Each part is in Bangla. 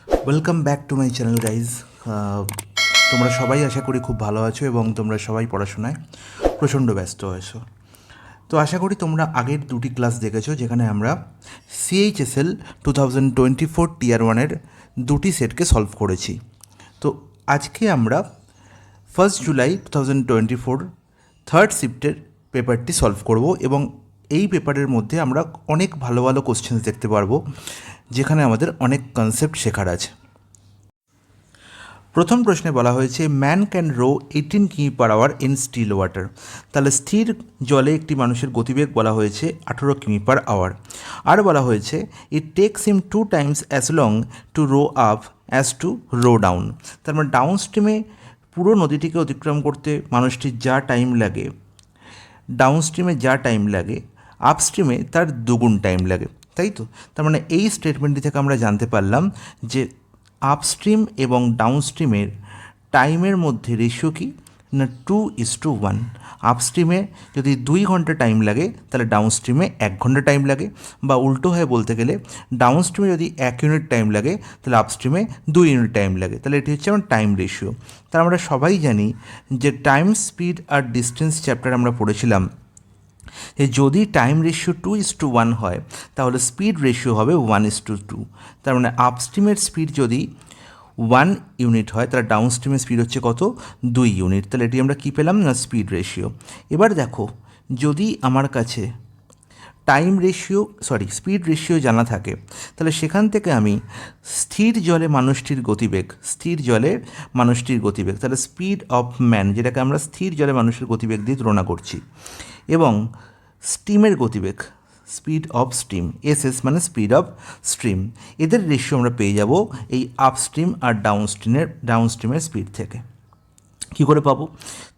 Welcome back to my channel guys. তোমরা সবাই আশা করি খুব ভালো আছো এবং তোমরা সবাই পড়াশোনায় প্রচণ্ড ব্যস্ত আছো। তো আশা করি তোমরা আগের দুটি ক্লাস দেখেছো, যেখানে আমরা CHSL 2024 টিয়ার ওয়ানের দুটি সেটকে সলভ করেছি। তো আজকে আমরা 1 জুলাই 2024 থার্ড শিফটের পেপারটি সলভ করব এবং এই পেপারের মধ্যে আমরা অনেক ভালো ভালো কোশ্চেন্স দেখতে পারবো, যেখানে আমাদের অনেক কনসেপ্ট শেখার আছে। প্রথম প্রশ্নে বলা হয়েছে ম্যান ক্যান রো 18 কিমি per hour in still water. তাহলে স্থির জলে একটি মানুষের গতিবেগ বলা হয়েছে 18 কিমি পার আওয়ার। আর বলা হয়েছে it takes him 2 times as long to row up as to row down. তার মানে ডাউন স্ট্রিমে পুরো নদীটিকে অতিক্রম করতে মানুষটির যা টাইম লাগে, ডাউন স্ট্রিমে যা টাইম লাগে আপ স্ট্রিমে তার দুগুণ টাইম লাগে, তাই তো? তার মানে এই স্টেটমেন্টটি থেকে আমরা জানতে পারলাম যে আপস্ট্রিম এবং ডাউনস্ট্রিমের টাইমের মধ্যে রেশিও কি না 2:1। আপস্ট্রিমে যদি 2 ঘন্টা টাইম লাগে তাহলে ডাউনস্ট্রিমে 1 ঘন্টা টাইম লাগে, বা উল্টো হয়ে বলতে গেলে ডাউনস্ট্রিমে যদি 1 ইউনিট টাইম লাগে তাহলে আপস্ট্রিমে 2 ইউনিট টাইম লাগে। তাহলে এটি হচ্ছে আমার টাইম রেশিও। তার আমরা সবাই জানি যে টাইম, স্পিড আর ডিস্টেন্স চ্যাপ্টার আমরা পড়েছিলাম যে যদি টাইম রেশিও 2:1 হয় তাহলে স্পিড রেশিও হবে 1:2। তার মানে আপস্ট্রিমের স্পিড যদি 1 ইউনিট হয় তাহলে ডাউনস্ট্রিমের স্পিড হচ্ছে কত? 2 ইউনিট। তাহলে এটি আমরা কী পেলাম না স্পিড রেশিও। এবার দেখো, যদি আমার কাছে স্পিড রেশিও জানা থাকে তাহলে সেখান থেকে আমি স্থির জলে মানুষটির গতিবেগ তাহলে স্পিড অফ ম্যান, যেটাকে আমরা স্থির জলে মানুষের গতিবেগ দিয়ে তুলনা করছি, এবং স্টিমের গতিবেগ স্পিড অফ স্টিম, মানে স্পিড অফ স্ট্রিম, এদের রেশিও আমরা পেয়ে যাব এই আপস্ট্রিম আর ডাউনস্ট্রিমের স্পিড থেকে। কী করে পাবো?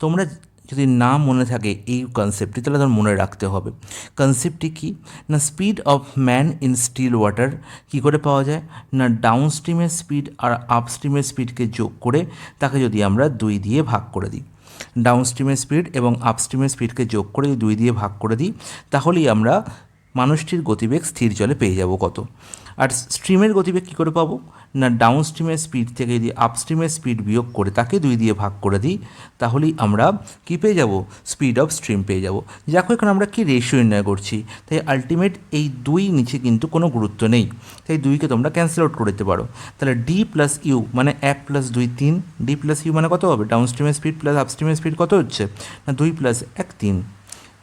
তোমরা যদি না মনে থাকে এই কনসেপ্টটি তাহলে তোমার মনে রাখতে হবে। কনসেপ্টটি কী না speed of man in still water কী করে পাওয়া যায় না ডাউনস্ট্রিমের স্পিড আর আপস্ট্রিমের স্পিডকে যোগ করে তাকে যদি আমরা 2 দিয়ে ভাগ করে দিই, ডাউনস্ট্রিমের স্পিড এবং আপস্ট্রিমের স্পিডকে যোগ করে যদি 2 দিয়ে ভাগ করে দিই তাহলেই আমরা মানুষটির গতিবেগ স্থির জলে পেয়ে যাব কত। আর স্ট্রিমের গতিবেগ কী করে পাবো না ডাউনস্ট্রিমের স্পিড থেকে যদি আপস্ট্রিমের স্পিড বিয়োগ করে তাকে 2 দিয়ে ভাগ করে দিই তাহলেই আমরা কী পেয়ে যাব? স্পিড অফ স্ট্রিম পেয়ে যাব। দেখো এখানে আমরা কি রেশিও নির্ণয় করছি, তাই আলটিমেট এই 2 নিচে কিন্তু কোনো গুরুত্ব নেই, তাই 2কে তোমরা ক্যান্সেল আউট করে দিতে পারো। তাহলে ডি প্লাস ইউ মানে 1 + 2 3, ডি প্লাস ইউ মানে কত হবে? ডাউনস্ট্রিমের স্পিড প্লাস আপস্ট্রিমের স্পিড কত হচ্ছে না 2 + 1 3।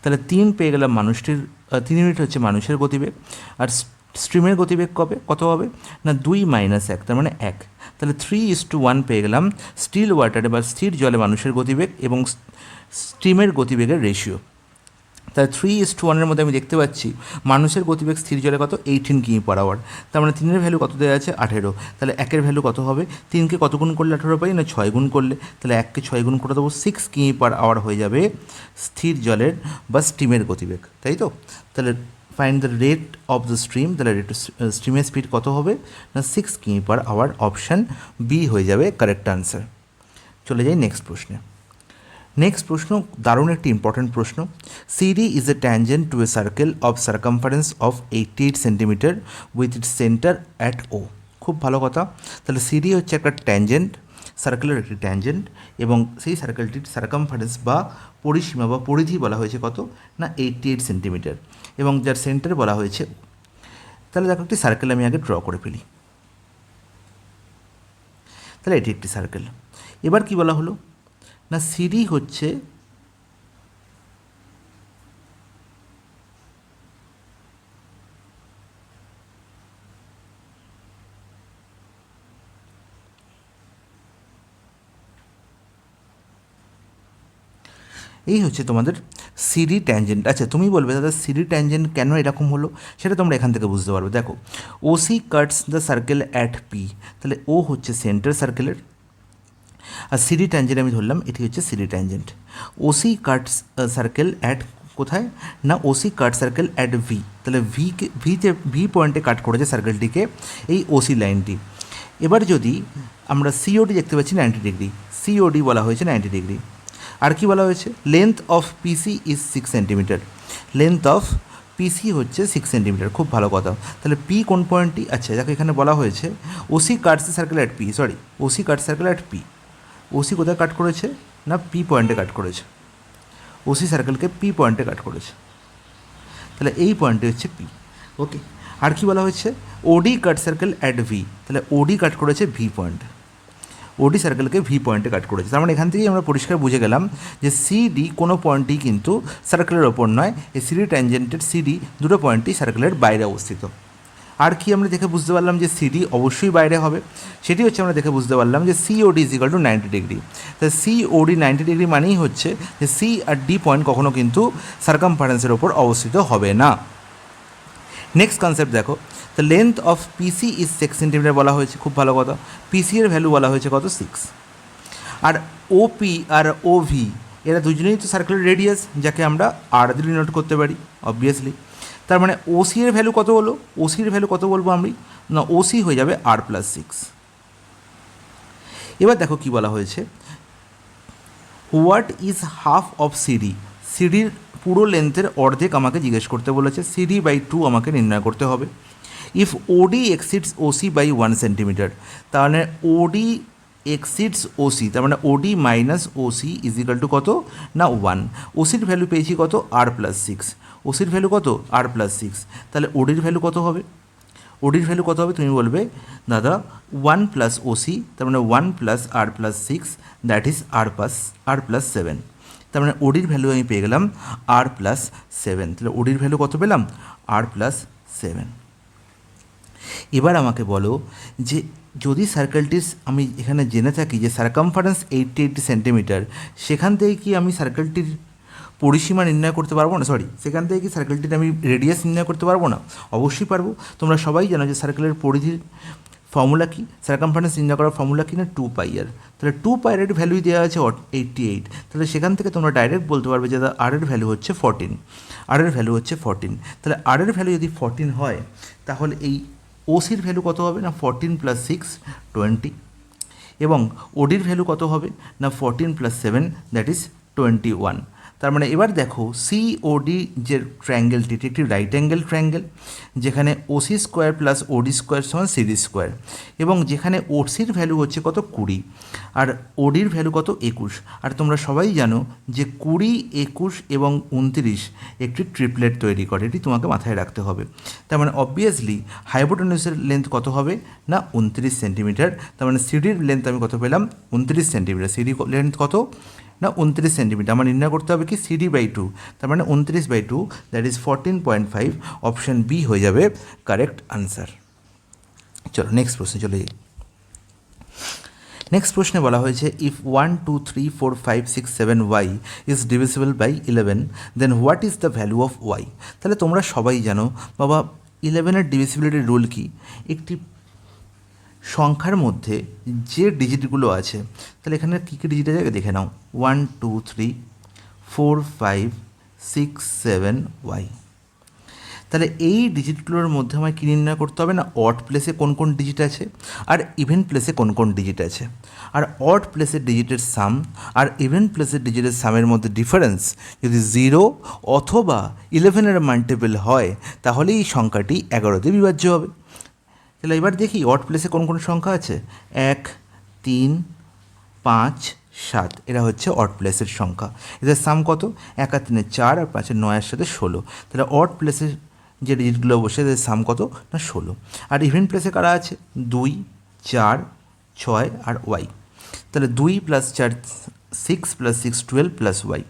তাহলে 3 পেয়ে গেলাম 3 ইউনিট হচ্ছে মানুষের গতিবেগ। আর স্ট্রিমের গতিবেগ কত হবে না 2 - 1, তার মানে 1। তাহলে 3:1 পেয়ে গেলাম স্টিল ওয়াটারে বা স্থির জলে মানুষের গতিবেগ এবং স্ট্রিমের গতিবেগের রেশিও। তাহলে 3:1 মধ্যে আমি দেখতে পাচ্ছি মানুষের গতিবেগ স্থির জলে কত 18 কিমি পার আওয়ার। তার মানে 3-এর ভ্যালু কত দেওয়া আছে 18। তাহলে 1-এর ভ্যালু কত হবে? 3কে কত গুণ করলে 18 পাই না 6 গুণ করলে। তাহলে 1কে 6 গুণ করে দেবো 6 কিমি পার আওয়ার হয়ে যাবে স্থির জলের বা স্টিমের গতিবেগ, তাই তো? তাহলে find the rate of the stream, তাহলে স্ট্রিমের স্পিড কত হবে না 6 কিমি পার আওয়ার। অপশান বি হয়ে যাবে কারেক্ট আনসার। চলে যাই নেক্সট প্রশ্নে। নেক্সট প্রশ্ন দারুণ একটি ইম্পর্টেন্ট প্রশ্ন। CD is a tangent to a circle of circumference of 88 centimetre with its centre at O. খুব ভালো কথা। তাহলে সিডি হচ্ছে একটা ট্যানজেন্ট, সার্কেলের একটি ট্যানজেন্ট, এবং সেই সার্কেলটির সার্কামফারেন্স বা পরিসীমা বা পরিধি বলা হয়েছে কত না 88 সেন্টিমিটার, এবং যার সেন্টার বলা হয়েছে। তাহলে দেখো একটি সার্কেল আমি আগে ড্র করে ফেলি। তাহলে এটি একটি সার্কেল। এবার কি বলা হলো না সিডি হচ্ছে এই হচ্ছে তোমাদের সিডি ট্যানজেন্ট। আচ্ছা তুমি বলবে দাদা সিডি ট্যানজেন্ট কেন এরকম হলো, সেটা তোমরা এখান থেকে বুঝতে পারবে। দেখো OC Katz the circle at P, তাহলে ও হচ্ছে সেন্টার সার্কেলের, আর সিডি ট্যানজেন্ট আমি ধরলাম এটি হচ্ছে CD tangent. OC Katz circle at কোথায় না OC cut circle at V, তাহলে ভি পয়েন্টে কাট করেছে সার্কেলটিকে এই ওসি লাইনটি। এবার যদি আমরা সিওডি দেখতে পাচ্ছি 90 ডিগ্রি, সিওডি বলা হয়েছে 90 ডিগ্রি। আর কি বলা হয়েছে length of PC is 6 centimetre, length of PC হচ্ছে 6 সেন্টিমিটার, খুব ভালো কথা। তাহলে পি কোন পয়েন্টটি? আচ্ছা দেখো এখানে বলা হয়েছে OC Katz circle at P, sorry OC cut circle at P. OC কোথায় কাট করেছে? না পি পয়েন্টে কাট করেছে। ওসি সার্কেলকে পি পয়েন্টে কাট করেছে, তাহলে এই পয়েন্টে হচ্ছে পি। ওকে, আর কি বলা হয়েছে? ওডি কাট সার্কেল অ্যাট ভি, তাহলে ওডি কাট করেছে ভি পয়েন্টে, ওডি সার্কেলকে ভি পয়েন্টে কাট করেছে। তার মানে এখান থেকেই আমরা পরিষ্কার বুঝে গেলাম যে সিডি কোনো পয়েন্টই কিন্তু সার্কেলের ওপর নয়, এই সিডি ট্যানজেন্টেড সিডি দুটো পয়েন্টই সার্কেলের বাইরে অবস্থিত। আর কি আমরা দেখে বুঝতে পারলাম যে সিডি অবশ্যই বাইরে হবে, সেটি হচ্ছে আমরা দেখে বুঝতে পারলাম যে COD is equal two 90 degree. তাহলে সিওডি 90 ডিগ্রি মানেই হচ্ছে যে সি আর ডি পয়েন্ট কখনো কিন্তু সার্কামফারেন্সের ওপর অবস্থিত হবে না। নেক্সট কনসেপ্ট দেখো, the length of PC is 6 centimetre বলা হয়েছে, খুব ভালো কথা। পিসি এর ভ্যালু বলা হয়েছে কত? 6। আর ওপি আর ওভি এরা দুজনেই তো সার্কেলের রেডিয়াস, যাকে আমরা আর দিয়ে নোট করতে পারি অবভিয়াসলি। তার মানে ওসি এর ভ্যালু কত হলো? ওসি এর ভ্যালু কত বলবো আমি? না, ওসি হয়ে যাবে আর প্লাস 6। এবার দেখো কি বলা হয়েছে, what is half of CD. সিডির পুরো লেন্থের অর্ধেক আমাকে জিজ্ঞেস করতে বলেছে, সিডি বাই 2 আমাকে নির্ণয় করতে হবে। ইফ ওডি এক্সিডস ওসি বাই 1 সেন্টিমিটার, তাহলে ওডি এক্সিডস ওসি, তার মানে OD minus OC is equal to কত? না 1। ওসির ভ্যালু পেয়েছি কত? আর প্লাস 6। ওসির ভ্যালু কত? আর প্লাস 6। তাহলে ওডির ভ্যালু কত হবে? ওডির ভ্যালু কত হবে? তুমি বলবে দাদা 1 প্লাস ওসি, তার মানে 1 plus r plus 6, that is r plus 7। তার মানে ওডির ভ্যালু আমি পেয়ে গেলাম আর প্লাস 7। তাহলে ওডির ভ্যালু কত পেলাম? আর প্লাস 7। এবার আমাকে বলো যে যদি সার্কেলটির আমি এখানে জেনে থাকি যে সার্কামফারেন্স 80 সেন্টিমিটার, সেখান থেকে কি আমি সার্কেলটির পরিসীমা নির্ণয় করতে পারবো না? সরি, সেখান থেকে কি সার্কেলটির আমি রেডিয়াস নির্ণয় করতে পারবো না? অবশ্যই পারবো। তোমরা সবাই জানো যে সার্কেলের পরিধির ফর্মুলা কি, সার্কামফারেন্স নির্ণয় করার ফর্মুলা কি? না 2πr। তাহলে 2πr এর ভ্যালু দেওয়া আছে 88। তাহলে সেখান থেকে তোমরা ডাইরেক্ট বলতে পারবে যে আর এর ভ্যালু হচ্ছে 14। আর এর ভ্যালু হচ্ছে 14। তাহলে আর এর ভ্যালু যদি 14 হয়, তাহলে এই ওসির ভ্যালু কত হবে? না 14 প্লাস 6 20। এবং ওডির ভ্যালু কত হবে? না 14 প্লাস 7, দ্যাট ইজ 21। তার মানে এবার দেখো সিওডি যে ট্রায়াঙ্গেলটি, এটি একটি রাইট অ্যাঙ্গেল ট্রায়াঙ্গেল, যেখানে ওসি স্কোয়ার প্লাস ওডি স্কোয়ার সমান সিডি স্কোয়ার, এবং যেখানে ওসির ভ্যালু হচ্ছে কত? 20, আর ওডির ভ্যালু কত? 21। আর তোমরা সবাই জানো যে 20, 21 এবং 29 একটি ট্রিপলেট তৈরি করে, এটি তোমাকে মাথায় রাখতে হবে। তার মানে অবভিয়াসলি হাইপোটেনিউসের লেন্থ কত হবে? না 29 সেন্টিমিটার। তার মানে সিডির লেন্থ আমি কত পেলাম? 29 সেন্টিমিটার। সিডি লেন্থ কত? না 29 সেন্টিমিটার। আমার নির্ণয় করতে হবে কি? সিডি বাই 2, তার মানে 29/2, দ্যাট ইজ 14.5। অপশান বি হয়ে যাবে কারেক্ট আনসার। চলো নেক্সট প্রশ্নে চলে যাই। নেক্সট প্রশ্নে বলা হয়েছে if 1 2 3 4 5 6 7 y is divisible by 11, then what is the value of y. তাহলে তোমরা সবাই জানো বাবা 11-এর ডিভিজিবিলিটির রুল কি? একটি সংখ্যার মধ্যে যে ডিজিটগুলো আছে, তাহলে এখানে কী কী ডিজিট আছে দেখে নাও। 1 2 3 4 5 6 7 ওয়াই। তাহলে এই ডিজিটগুলোর মধ্যে আমায় কী নির্ণয় করতে হবে? না অড প্লেসে কোন কোন ডিজিট আছে আর ইভেন প্লেসে কোন কোন ডিজিট আছে। আর অড প্লেসের ডিজিটের সাম আর ইভেন প্লেসের ডিজিটের সামের মধ্যে ডিফারেন্স যদি 0 অথবা 11-এর মাল্টিপল হয়, তাহলে এই সংখ্যাটি 11-তে বিভাজ্য হবে। তাহলে এবার দেখি অড প্লেসে কোন কোন সংখ্যা আছে। 1 3 5 7, এরা হচ্ছে অড প্লেসের সংখ্যা। এদের সাম কত? 1 আর 3 4 আর 5 9-এর সাথে 16। তাহলে অড প্লেসের যে ডিজিটগুলো বসে এদের সাম কত? না 16। আর ইভেন প্লেসে কারা আছে? 2 4 6 আর ওয়াই। তাহলে 2 + 4 6 + 6 12 প্লাস ওয়াই।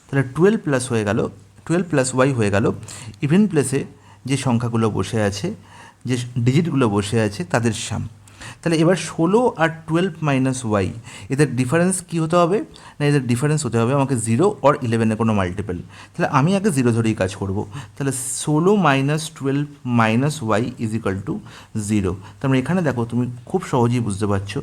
তাহলে 12 প্লাস হয়ে গেল, 12 প্লাস ওয়াই হয়ে গেল ইভেন প্লেসে যে সংখ্যাগুলো বসে আছে, যে ডিজিটগুলো বসে আছে তাদের সাম। তাহলে এবার 16 আর 12 মাইনাস ওয়াই, এদের ডিফারেন্স কী হতে হবে? না এদের ডিফারেন্স হতে হবে আমাকে 0 আর 11-এর কোনো মাল্টিপল। তাহলে আমি আগে 0 ধরেই কাজ করব। তাহলে 16 minus 12 minus y is equal to 0। তার মানে এখানে দেখো তুমি খুব সহজেই বুঝতে পারছো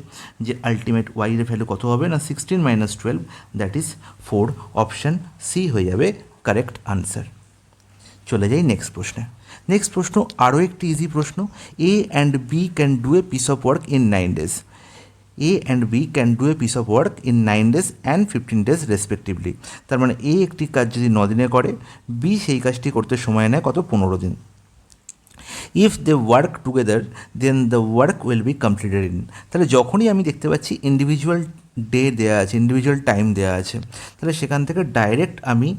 যে আলটিমেট ওয়াইয়ের ভ্যালু কত হবে? না 16 minus 12, that is 4। Option c হয়ে যাবে কারেক্ট আনসার। চলে যাই নেক্সট প্রশ্নে। নেক্সট প্রশ্ন আরও একটি ইজি প্রশ্ন। A and B can do a piece of work in 9 days. A and B can do a piece of work in 9 days and 15 days respectively. তার মানে এ একটি কাজ যদি 9 দিনে করে, বি সেই কাজটি করতে সময় নেয় কত? 15 দিন। If they work together then the work will be completed in. তাহলে যখনই আমি দেখতে পাচ্ছি ইন্ডিভিজুয়াল ডে দেওয়া আছে, ইন্ডিভিজুয়াল টাইম দেওয়া আছে, তাহলে সেখান থেকে ডাইরেক্ট আমি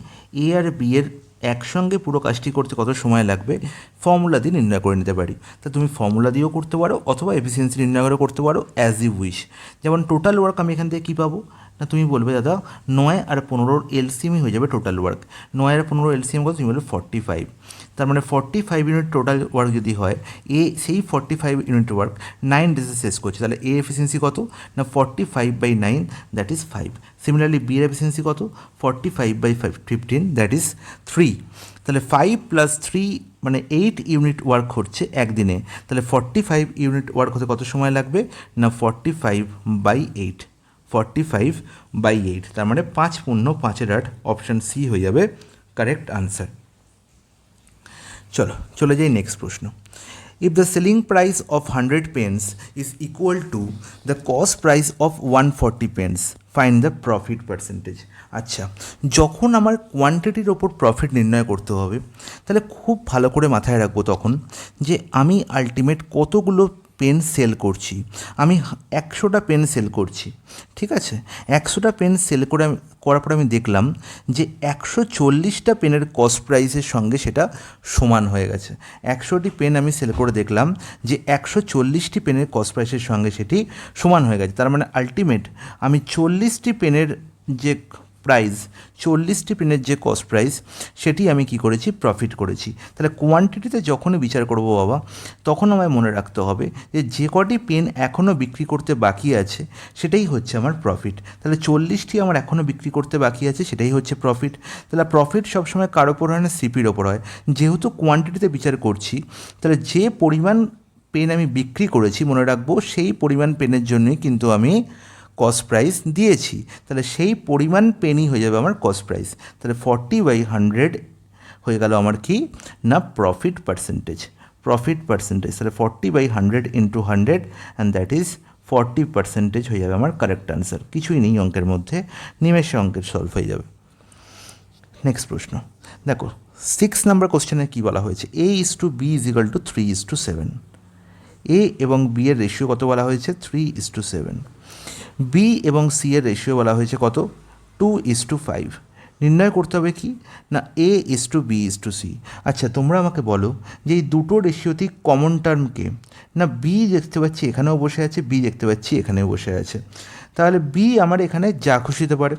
এ আর বি এর একসঙ্গে পুরো কাজটি করতে কত সময় লাগবে ফর্মুলা দিয়ে নির্ণয় করে নিতে পারি। তা তুমি ফর্মুলা দিয়েও করতে পারো অথবা এফিসিয়েন্সি নির্ণয় করে করতে পারো, অ্যাজ ইউ উইশ। যেমন টোটাল ওয়ার্ক আমি এখান থেকে কী পাবো না, তুমি বলবে দাদা 9 আর 15 এলসিএমই হয়ে যাবে টোটাল ওয়ার্ক। 9 আর 15 এলসিএম কত? তুমি বলবে 45। তার মানে 45 ইউনিট টোটাল ওয়ার্ক যদি হয়, এ সেই 45 ইউনিট ওয়ার্ক 9 ডেজে শেষ করছে, তাহলে এ এফিসিয়েন্সি কত না 45/9, দ্যাট ইজ 5। সিমিলারলি বি এর এফিসিয়েন্সি কত? 45/15, দ্যাট ইজ 3। তাহলে 5 + 3 মানে 8 ইউনিট ওয়ার্ক হচ্ছে একদিনে। তাহলে 45 ইউনিট ওয়ার্ক হতে কত সময় লাগবে না 45/8, 45/8। তার মানে 5 × 5 অপশান সি হয়ে যাবে কারেক্ট আনসার। চলো চলে যাই নেক্সট প্রশ্ন। If the selling price of 100 pence is equal to the cost price of 140 pence, find the profit percentage. আচ্ছা, যখন আমার কোয়ান্টিটির ওপর প্রফিট নির্ণয় করতে হবে, তাহলে খুব ভালো করে মাথায় রাখবো তখন যে আমি আলটিমেট কতগুলো পেন সেল করছি। আমি 100টা পেন সেল করছি, ঠিক আছে। 100টা পেন সেল করার পরে আমি দেখলাম যে 140টা পেনের কস্ট প্রাইসের সঙ্গে সেটা সমান হয়ে গেছে। 100টি পেন আমি সেল করে দেখলাম যে 140টি পেনের কস্ট প্রাইসের সঙ্গে সেটি সমান হয়ে গেছে। তার মানে আলটিমেট আমি 40টি পেনের যে প্রাইস, 40টি পেনের যে কস্ট প্রাইস, সেটি আমি কি করেছি? প্রফিট করেছি। তাহলে কোয়ান্টিটিতে যখনই বিচার করব বাবা, তখন আমায় মনে রাখতে হবে যে কটি পেন এখনও বিক্রি করতে বাকি আছে সেটাই হচ্ছে আমার প্রফিট। তাহলে 40টি আমার এখনও বিক্রি করতে বাকি আছে, সেটাই হচ্ছে প্রফিট। তাহলে প্রফিট সবসময় কার ওপর হয় না? সিপির ওপর হয়। যেহেতু কোয়ান্টিটিতে বিচার করছি, তাহলে যে পরিমাণ পেন আমি বিক্রি করেছি, মনে রাখবো সেই পরিমাণ পেনের জন্যই কিন্তু আমি কস্ট প্রাইস দিয়েছি। তাহলে সেই পরিমাণ পেনই হয়ে যাবে আমার কস্ট প্রাইস। তাহলে 40/100 হয়ে গেল আমার কি না প্রফিট পার্সেন্টেজ। প্রফিট পার্সেন্টেজ তাহলে 40/100 × 100 অ্যান্ড দ্যাট ইজ 40% হয়ে যাবে আমার কারেক্ট আনসার। কিছুই নেই অঙ্কের মধ্যে, নিমেষে অঙ্কের সলভ হয়ে যাবে। নেক্সট প্রশ্ন দেখো, 6 নম্বর কোশ্চেনে কী বলা হয়েছে? A/B = 3:7। এ এবং বি এর রেশিও কত বলা হয়েছে? 3:7। বি এবং সি এর রেশিও বলা হয়েছে কত? 2:5। নির্ণয় করতে হবে কি না A/B/C। আচ্ছা, তোমরা আমাকে বলো যে এই দুটো রেশিওতেই কমন টার্মকে না বি দেখতে পাচ্ছি এখানেও বসে আছে, বি দেখতে পাচ্ছি এখানেও বসে আছে। তাহলে বি আমার এখানে যা খুশি হতে পারে।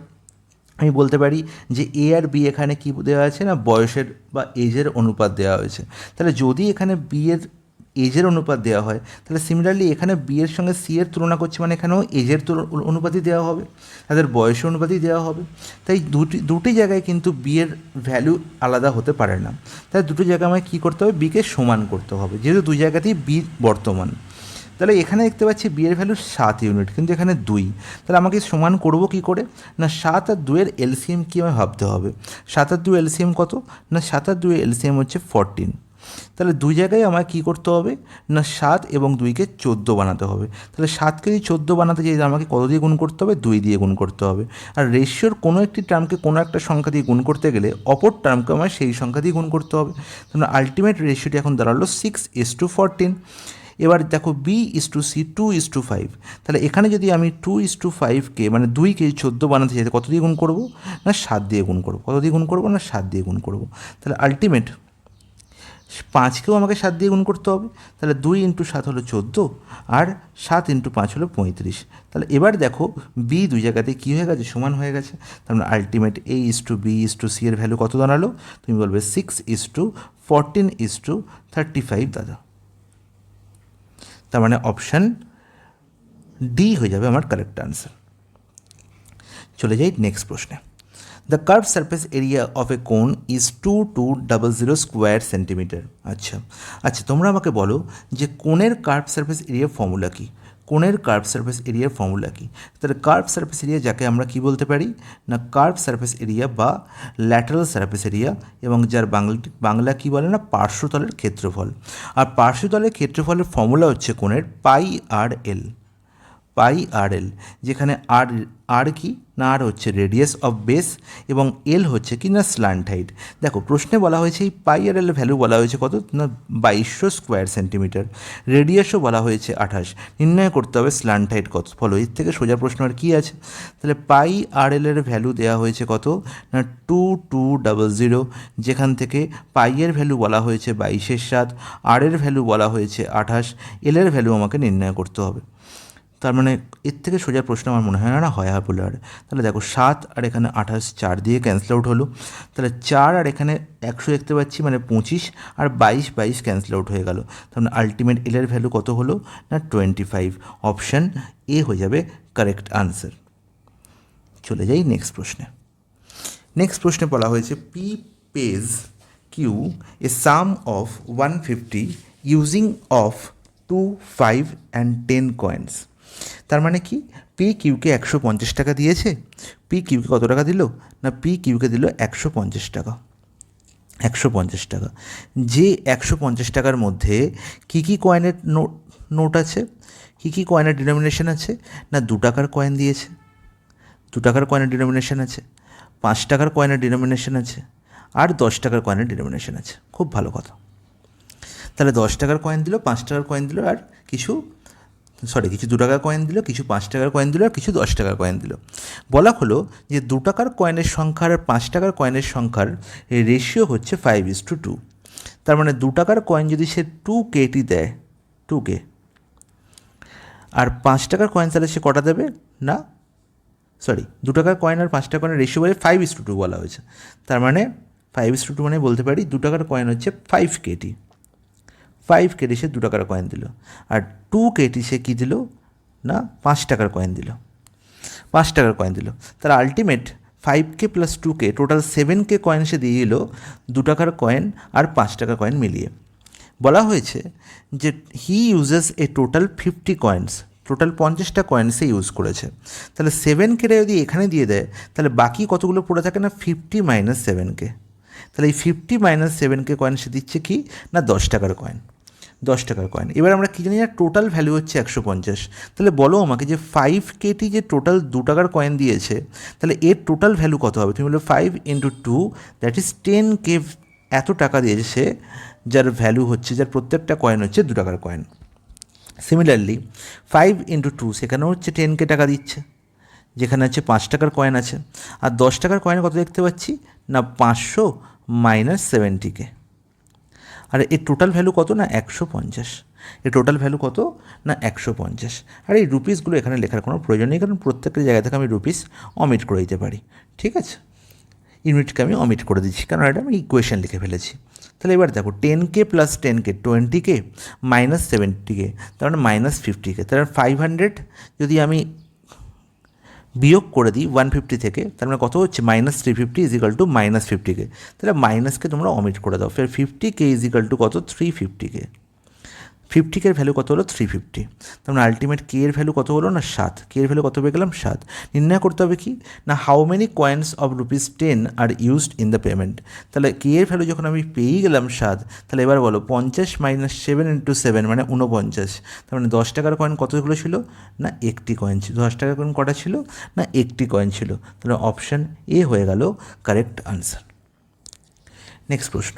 আমি বলতে পারি যে এ আর বি এখানে কী দেওয়া আছে না বয়সের বা এজের অনুপাত দেওয়া হয়েছে। তাহলে যদি এখানে বি এর এজের অনুপাত দেওয়া হয়, তাহলে সিমিলারলি এখানে বি এর সঙ্গে সি এর তুলনা করছি, মানে এখানেও এজের অনুপাতই দেওয়া হবে, তাদের বয়সের অনুপাতই দেওয়া হবে। তাই দুটি জায়গায় কিন্তু বি এর ভ্যালু আলাদা হতে পারে না। তাই দুটো জায়গায় আমায় কী করতে হবে? বিকে সমান করতে হবে, যেহেতু দুই জায়গাতেই বি বর্তমান। তাহলে এখানে দেখতে পাচ্ছি বি এর ভ্যালু 7 ইউনিট, কিন্তু এখানে 2। তাহলে আমাকে সমান করব কী করে না 7 আর 2 এর এলসিএম কী আমায় ভাবতে হবে। 7 আর 2 এলসিএম কত না 7 আর 2 এলসিএম হচ্ছে 14। তাহলে দুই জায়গায় আমায় কী করতে হবে না 7 এবং 2কে 14 বানাতে হবে। তাহলে 7কে যদি 14 বানাতে চাই আমাকে কত দিয়ে গুণ করতে হবে? 2 দিয়ে গুণ করতে হবে। আর রেশিওর কোনো একটি টার্মকে কোনো একটা সংখ্যা দিয়ে গুণ করতে গেলে অপর টার্মকে আমায় সেই সংখ্যা দিয়ে গুণ করতে হবে। তাহলে আলটিমেট রেশিওটি এখন দাঁড়ালো 6:14। এবার দেখো B/C 2:5। তাহলে এখানে যদি আমি 2:5কে মানে 2কে 14 বানাতে চাই কত দিয়ে গুণ করবো না 7 দিয়ে গুণ করবো। কত দিয়ে গুণ করবো না 7 দিয়ে গুণ করবো। তাহলে আলটিমেট 5কেও আমাকে 7 দিয়ে গুণ করতে হবে। তাহলে 2 × 7 হলো 14 আর 7 × 5 হলো 35। তাহলে এবার দেখো বি দুই জায়গাতে কী হয়ে গেছে? সমান হয়ে গেছে। তার মানে আলটিমেট A/B/C এর ভ্যালু কত দাঁড়ালো? তুমি বলবে 6:14:35 দাদা। তার মানে অপশান ডি হয়ে যাবে আমার কারেক্ট আনসার। চলে যাই নেক্সট প্রশ্নে। The curve surface area of a cone is 2200 square centimetre. আচ্ছা, তোমরা আমাকে বলো যে কোণের কার্ভ সারফেস এরিয়া ফর্মুলা কী? কোণের কার্ভ সারফেস এরিয়ার ফর্মুলা কী? তাহলে কার্ভ সারফেস এরিয়া যাকে আমরা কি বলতে পারি না কার্ভ সারফেস এরিয়া বা ল্যাটারাল সারফেস এরিয়া, এবং যার বাংলা কী বলে না পার্শ্বতলের ক্ষেত্রফল। আর পার্শ্বতলের ক্ষেত্রফলের ফর্মুলা হচ্ছে কোণের π/L। পাই আর এল, যেখানে আর আর কি না আর হচ্ছে রেডিয়াস অফ বেস এবং এল হচ্ছে কি না স্ল্যান্ট হাইট। দেখো প্রশ্নে বলা হয়েছে এই পাই আর এল ভ্যালু বলা হয়েছে কত না 2200 স্কোয়ার সেন্টিমিটার, রেডিয়াসও বলা হয়েছে 28, নির্ণয় করতে হবে স্ল্যান্ট হাইট কত। ফলো এর থেকে সোজা প্রশ্ন আর কি আছে, তাহলে পাই আর এল এর ভ্যালু দেওয়া হয়েছে কত না 2200, যেখান থেকে পাই এর ভ্যালু বলা হয়েছে 22/7, আর এর ভ্যালু বলা হয়েছে 28, এল এর ভ্যালু আমাকে নির্ণয় করতে হবে। তার মানে এর থেকে সোজা প্রশ্ন আমার মনে হয় না হয় বলে। আর তাহলে দেখো 7 আর এখানে 28 4 দিয়ে ক্যান্সেল আউট হলো, তাহলে 4 আর এখানে 100 দেখতে পাচ্ছি মানে 25 আর 22 ক্যান্সেল আউট হয়ে গেল, তার মানে আলটিমেট এলের ভ্যালু কত হলো না 25। অপশান এ হয়ে যাবে কারেক্ট আনসার। চলে যাই নেক্সট প্রশ্নে। নেক্সট প্রশ্নে বলা হয়েছে p pays q a sum of 150 using of 2, 5 and 10 coins. তার মানে কি পি কিউকে 150 টাকা দিয়েছে, পি কিউকে কত টাকা দিল না পি কিউকে দিল 150 টাকা, 150 টাকা। যে 150 টাকার মধ্যে কী কী কয়েনের নোট আছে, কী কী কয়েনের ডিনোমিনেশন আছে না 2 টাকার কয়েন দিয়েছে, 2 টাকার কয়েনের ডিনোমিনেশন আছে, 5 টাকার কয়েনের ডিনোমিনেশন আছে, আর 10 টাকার কয়েনের ডিনোমিনেশন আছে। খুব ভালো কথা। তাহলে 10 টাকার কয়েন দিল, 5 টাকার কয়েন দিল, আর কিছু 2 টাকার কয়েন দিল, কিছু 5 টাকার কয়েন দিল, আর কিছু 10 টাকার কয়েন দিল। বলা হলো যে 2 টাকার কয়েনের সংখ্যার আর 5 টাকার কয়েনের সংখ্যার রেশিও হচ্ছে 5:2। তার মানে 2 টাকার কয়েন যদি সে 2K দেয়, 2K, আর 5 টাকার কয়েন তাহলে সে কটা দেবে না 2 টাকার কয়েন আর 5 টাকার কয়েনের রেশিও বলে 5:2 বলা হয়েছে। তার মানে 5:2 মানে বলতে পারি 2 টাকার কয়েন হচ্ছে 5KT, 5KT সে 2 টাকার কয়েন দিল, আর 2KT সে কী দিল না 5 টাকার কয়েন দিল, 5 টাকার কয়েন দিল। তার ultimate 5K plus 2K total 7K coin সে দিয়ে দিল 2 টাকার কয়েন আর 5 টাকার কয়েন মিলিয়ে। বলা হয়েছে যে he uses a total 50 coins, total 50টা কয়েন সে ইউজ করেছে। তাহলে 7K যদি এখানে দিয়ে দেয় তাহলে বাকি কতগুলো পড়ে থাকে না 50 মাইনাস 7K। তাহলে এই 50 মাইনাস 7K কয়েন সে দিচ্ছে কি না 10 টাকার কয়েন, 10 টাকার কয়েন। এবার আমরা কী জানি না টোটাল ভ্যালু হচ্ছে 150। তাহলে বলো আমাকে যে 5KT যে টোটাল 2 টাকার কয়েন দিয়েছে, তাহলে এর টোটাল ভ্যালু কত হবে? তুমি বলো 5 × 2 দ্যাট ইজ 10K এত টাকা দিয়েছে সে, যার ভ্যালু হচ্ছে, যার প্রত্যেকটা কয়েন হচ্ছে 2 টাকার কয়েন। সিমিলারলি 5 × 2 সেখানেও হচ্ছে 10K টাকা দিচ্ছে, যেখানে হচ্ছে 5 টাকার কয়েন আছে, আর 10 টাকার কয়েন কত দেখতে পাচ্ছি না 500 মাইনাস 70K, আর এর টোটাল ভ্যালু কত না 150। এর টোটাল ভ্যালু কত না 150। আর এই রুপিসগুলো এখানে লেখার কোনো প্রয়োজন নেই, কারণ প্রত্যেকটা জায়গা থেকে আমি রুপিস অমিট করে দিতে পারি। ঠিক আছে, ইউনিটকে আমি অমিট করে দিচ্ছি, কারণ এটা আমি ইকুয়েশন লিখে ফেলেছি। তাহলে এবার দেখো 10K plus 10K 20K minus 70K, তার মানে মাইনাস 50K। তার 500 যদি আমি বিয়োগ করে দিই 150 থেকে, তার মানে কত হচ্ছে minus 350 is equal two minus 50K। তাহলে মাইনাসকে তোমরা অমিট করে দাও, ফের 50K ইজিক্যাল টু কত 350K। 50K এর ভ্যালু কত হলো 350। তার মানে আলটিমেট K এর ভ্যালু কত হলো না 7, K এর ভ্যালু কত পেয়ে গেলাম 7। নির্ণয় করতে হবে কি না how many coins of ₹10 are used in the payment. তাহলে K এর ভ্যালু যখন আমি পেয়েই গেলাম 7, তাহলে এবার বলো 50 মাইনাস 7 × 7 মানে 49। তার মানে 10 টাকার কয়েন কতগুলো ছিল না একটি কয়েন ছিল, 10 টাকার কয়েন কটা ছিল না একটি কয়েন ছিল। তাহলে অপশান এ হয়ে গেল কারেক্ট আনসার। নেক্সট প্রশ্ন,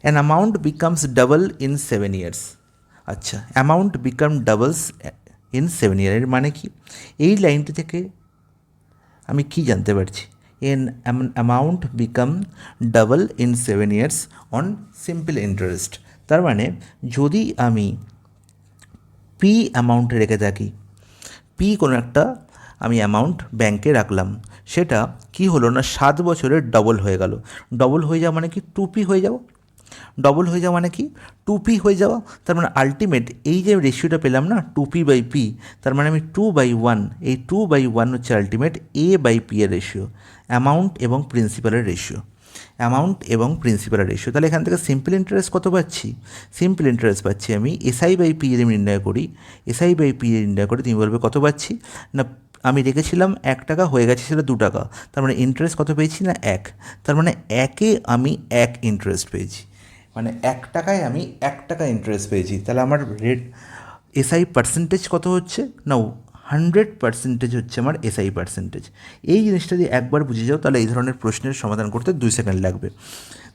an amount becomes double in 7 years। আচ্ছা, amount become doubles in 7 years এর মানে কি? এই লাইনটি থেকে আমি কি জানতে পারছি? N amount become double in 7 years on simple interest. তার মানে যদি আমি পি অ্যামাউন্ট রেখে থাকি, পি কোনো একটা আমি অ্যামাউন্ট ব্যাংকে রাখলাম, সেটা কি হলো না 7 বছরের ডবল হয়ে গেল। ডবল হয়ে যাওয়া মানে কি 2P হয়ে যাওয়া, ডবল হয়ে যাওয়া মানে কি 2P হয়ে যাওয়া। তার মানে আলটিমেট এই যে রেশিওটা পেলাম না 2P/P, তার মানে আমি 2/1, এই 2/1 হচ্ছে আলটিমেট A/P এর রেশিও, অ্যামাউন্ট এবং প্রিন্সিপালের রেশিও, অ্যামাউন্ট এবং প্রিন্সিপালের রেশিও। তাহলে এখান থেকে সিম্পল ইন্টারেস্ট কত পাচ্ছি? সিম্পল ইন্টারেস্ট পাচ্ছি আমি SI/P যদি আমি নির্ণয় করি, SI/P নির্ণয় করি, তুমি বলবে কত পাচ্ছি না আমি রেখেছিলাম 1 টাকা, হয়ে গেছে সেটা 2 টাকা, তার মানে ইন্টারেস্ট কত পেয়েছি না 1। তার মানে 1-এ আমি 1 ইন্টারেস্ট পেয়েছি, মানে 1 টাকায় আমি 1 টাকা ইন্টারেস্ট পেয়েছি। তাহলে আমার রেট SI পার্সেন্টেজ কত হচ্ছে না 100% হচ্ছে আমার এসআই পার্সেন্টেজ। এই জিনিসটা যদি একবার বুঝে যাও তাহলে এই ধরনের প্রশ্নের সমাধান করতে 2 সেকেন্ড লাগবে।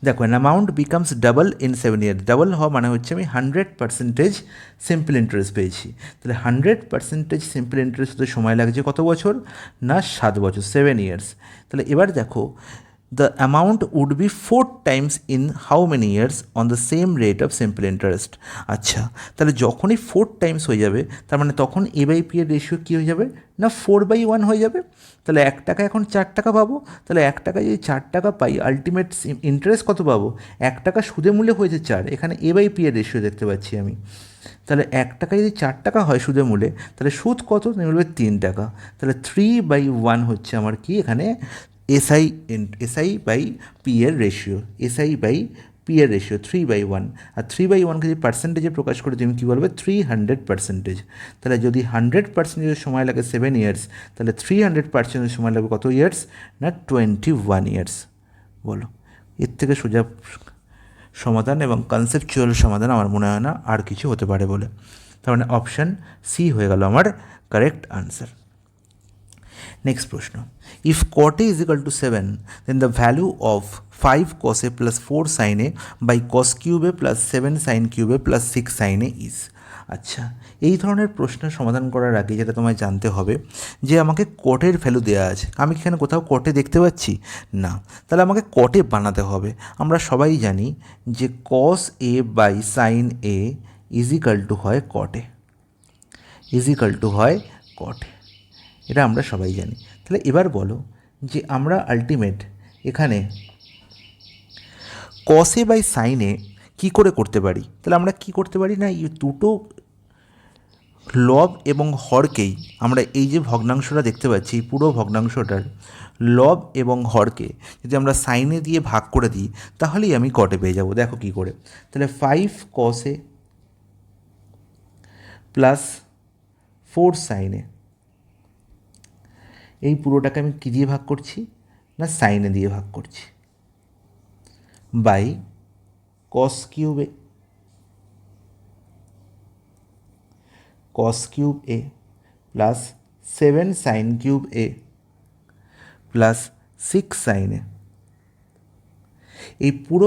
দেখো an amount becomes double in 7 year. Double হওয়া মানে হচ্ছে আমি 100% সিম্পল ইন্টারেস্ট পেয়েছি। তাহলে 100% সিম্পল ইন্টারেস্ট হতে সময় লাগছে কত বছর? না 7 বছর, 7 ইয়ার্স। তাহলে এবার দেখো the amount would be 4 times in how many years on the same rate of simple interest। আচ্ছা, তাহলে যখনই 4 টাইমস হয়ে যাবে তার মানে তখন এ বাই পি এর রেশিও কী হয়ে যাবে? না 4/1 হয়ে যাবে। তাহলে 1 টাকা এখন 4 টাকা পাবো। তাহলে 1 টাকায় যদি 4 টাকা পাই, আলটিমেট ইন্টারেস্ট কত পাবো? 1 টাকা সুদে মূল্যে হয়েছে 4, এখানে এ বাই পি এর রেশিও দেখতে পাচ্ছি আমি। তাহলে 1 টাকা যদি 4 টাকা হয় সুদে মূল্যে, তাহলে সুদ কত? তুমি বলবে 3 টাকা। তাহলে 3/1 হচ্ছে আমার কি এখানে এসআই বাই পি এর রেশিও, এসআই বাই পি এর রেশিও 3/1। আর 3/1কে যদি পার্সেন্টেজে প্রকাশ করে তুমি কী বলবে? 300%। তাহলে যদি 100% সময় লাগে 7 ইয়ার্স, তাহলে 300% সময় লাগবে কত ইয়ার্স? না 21 ইয়ার্স। বলো, এর থেকে সোজা সমাধান এবং কনসেপচুয়াল সমাধান আমার মনে হয় না আর কিছু হতে পারে বলে। তার মানে অপশান সি হয়ে গেল আমার কারেক্ট আনসার। নেক্সট প্রশ্ন, if cot a is equal to 7 then the value of 5 cos a plus 4 sin a by cos cube a plus 7 sin cube a plus 6 sin a is। আচ্ছা, এই ধরনের প্রশ্নের সমাধান করার আগে যেটা তোমায় জানতে হবে যে আমাকে কটের ভ্যালু দেওয়া আছে, আমি এখানে কোথাও কটে দেখতে পাচ্ছি না, তাহলে আমাকে কটে বানাতে হবে। আমরা সবাই জানি যে cos a by sin a is equal to হয় কটে, ইজ ইকাল টু হয় কটে, এটা আমরা সবাই জানি। তাহলে এবার বলো যে আমরা আলটিমেট এখানে cos a by sin a কী করে করতে পারি? তাহলে আমরা কি করতে পারি না, এই দুটো লব এবং হরকেই আমরা এই যে ভগ্নাংশটা দেখতে পাচ্ছি, এই পুরো ভগ্নাংশটার লব এবং হরকে যদি আমরা সাইনে দিয়ে ভাগ করে দিই তাহলেই আমি কটে পেয়ে যাব। দেখো কী করে, তাহলে 5 cos a plus 4 sin a, এই পুরোটাকে আমি কী দিয়ে ভাগ করছি? না সাইনে দিয়ে ভাগ করছি, by cos cube a, cos cube a plus 7 sin cube a plus 6 sin a। এই পুরো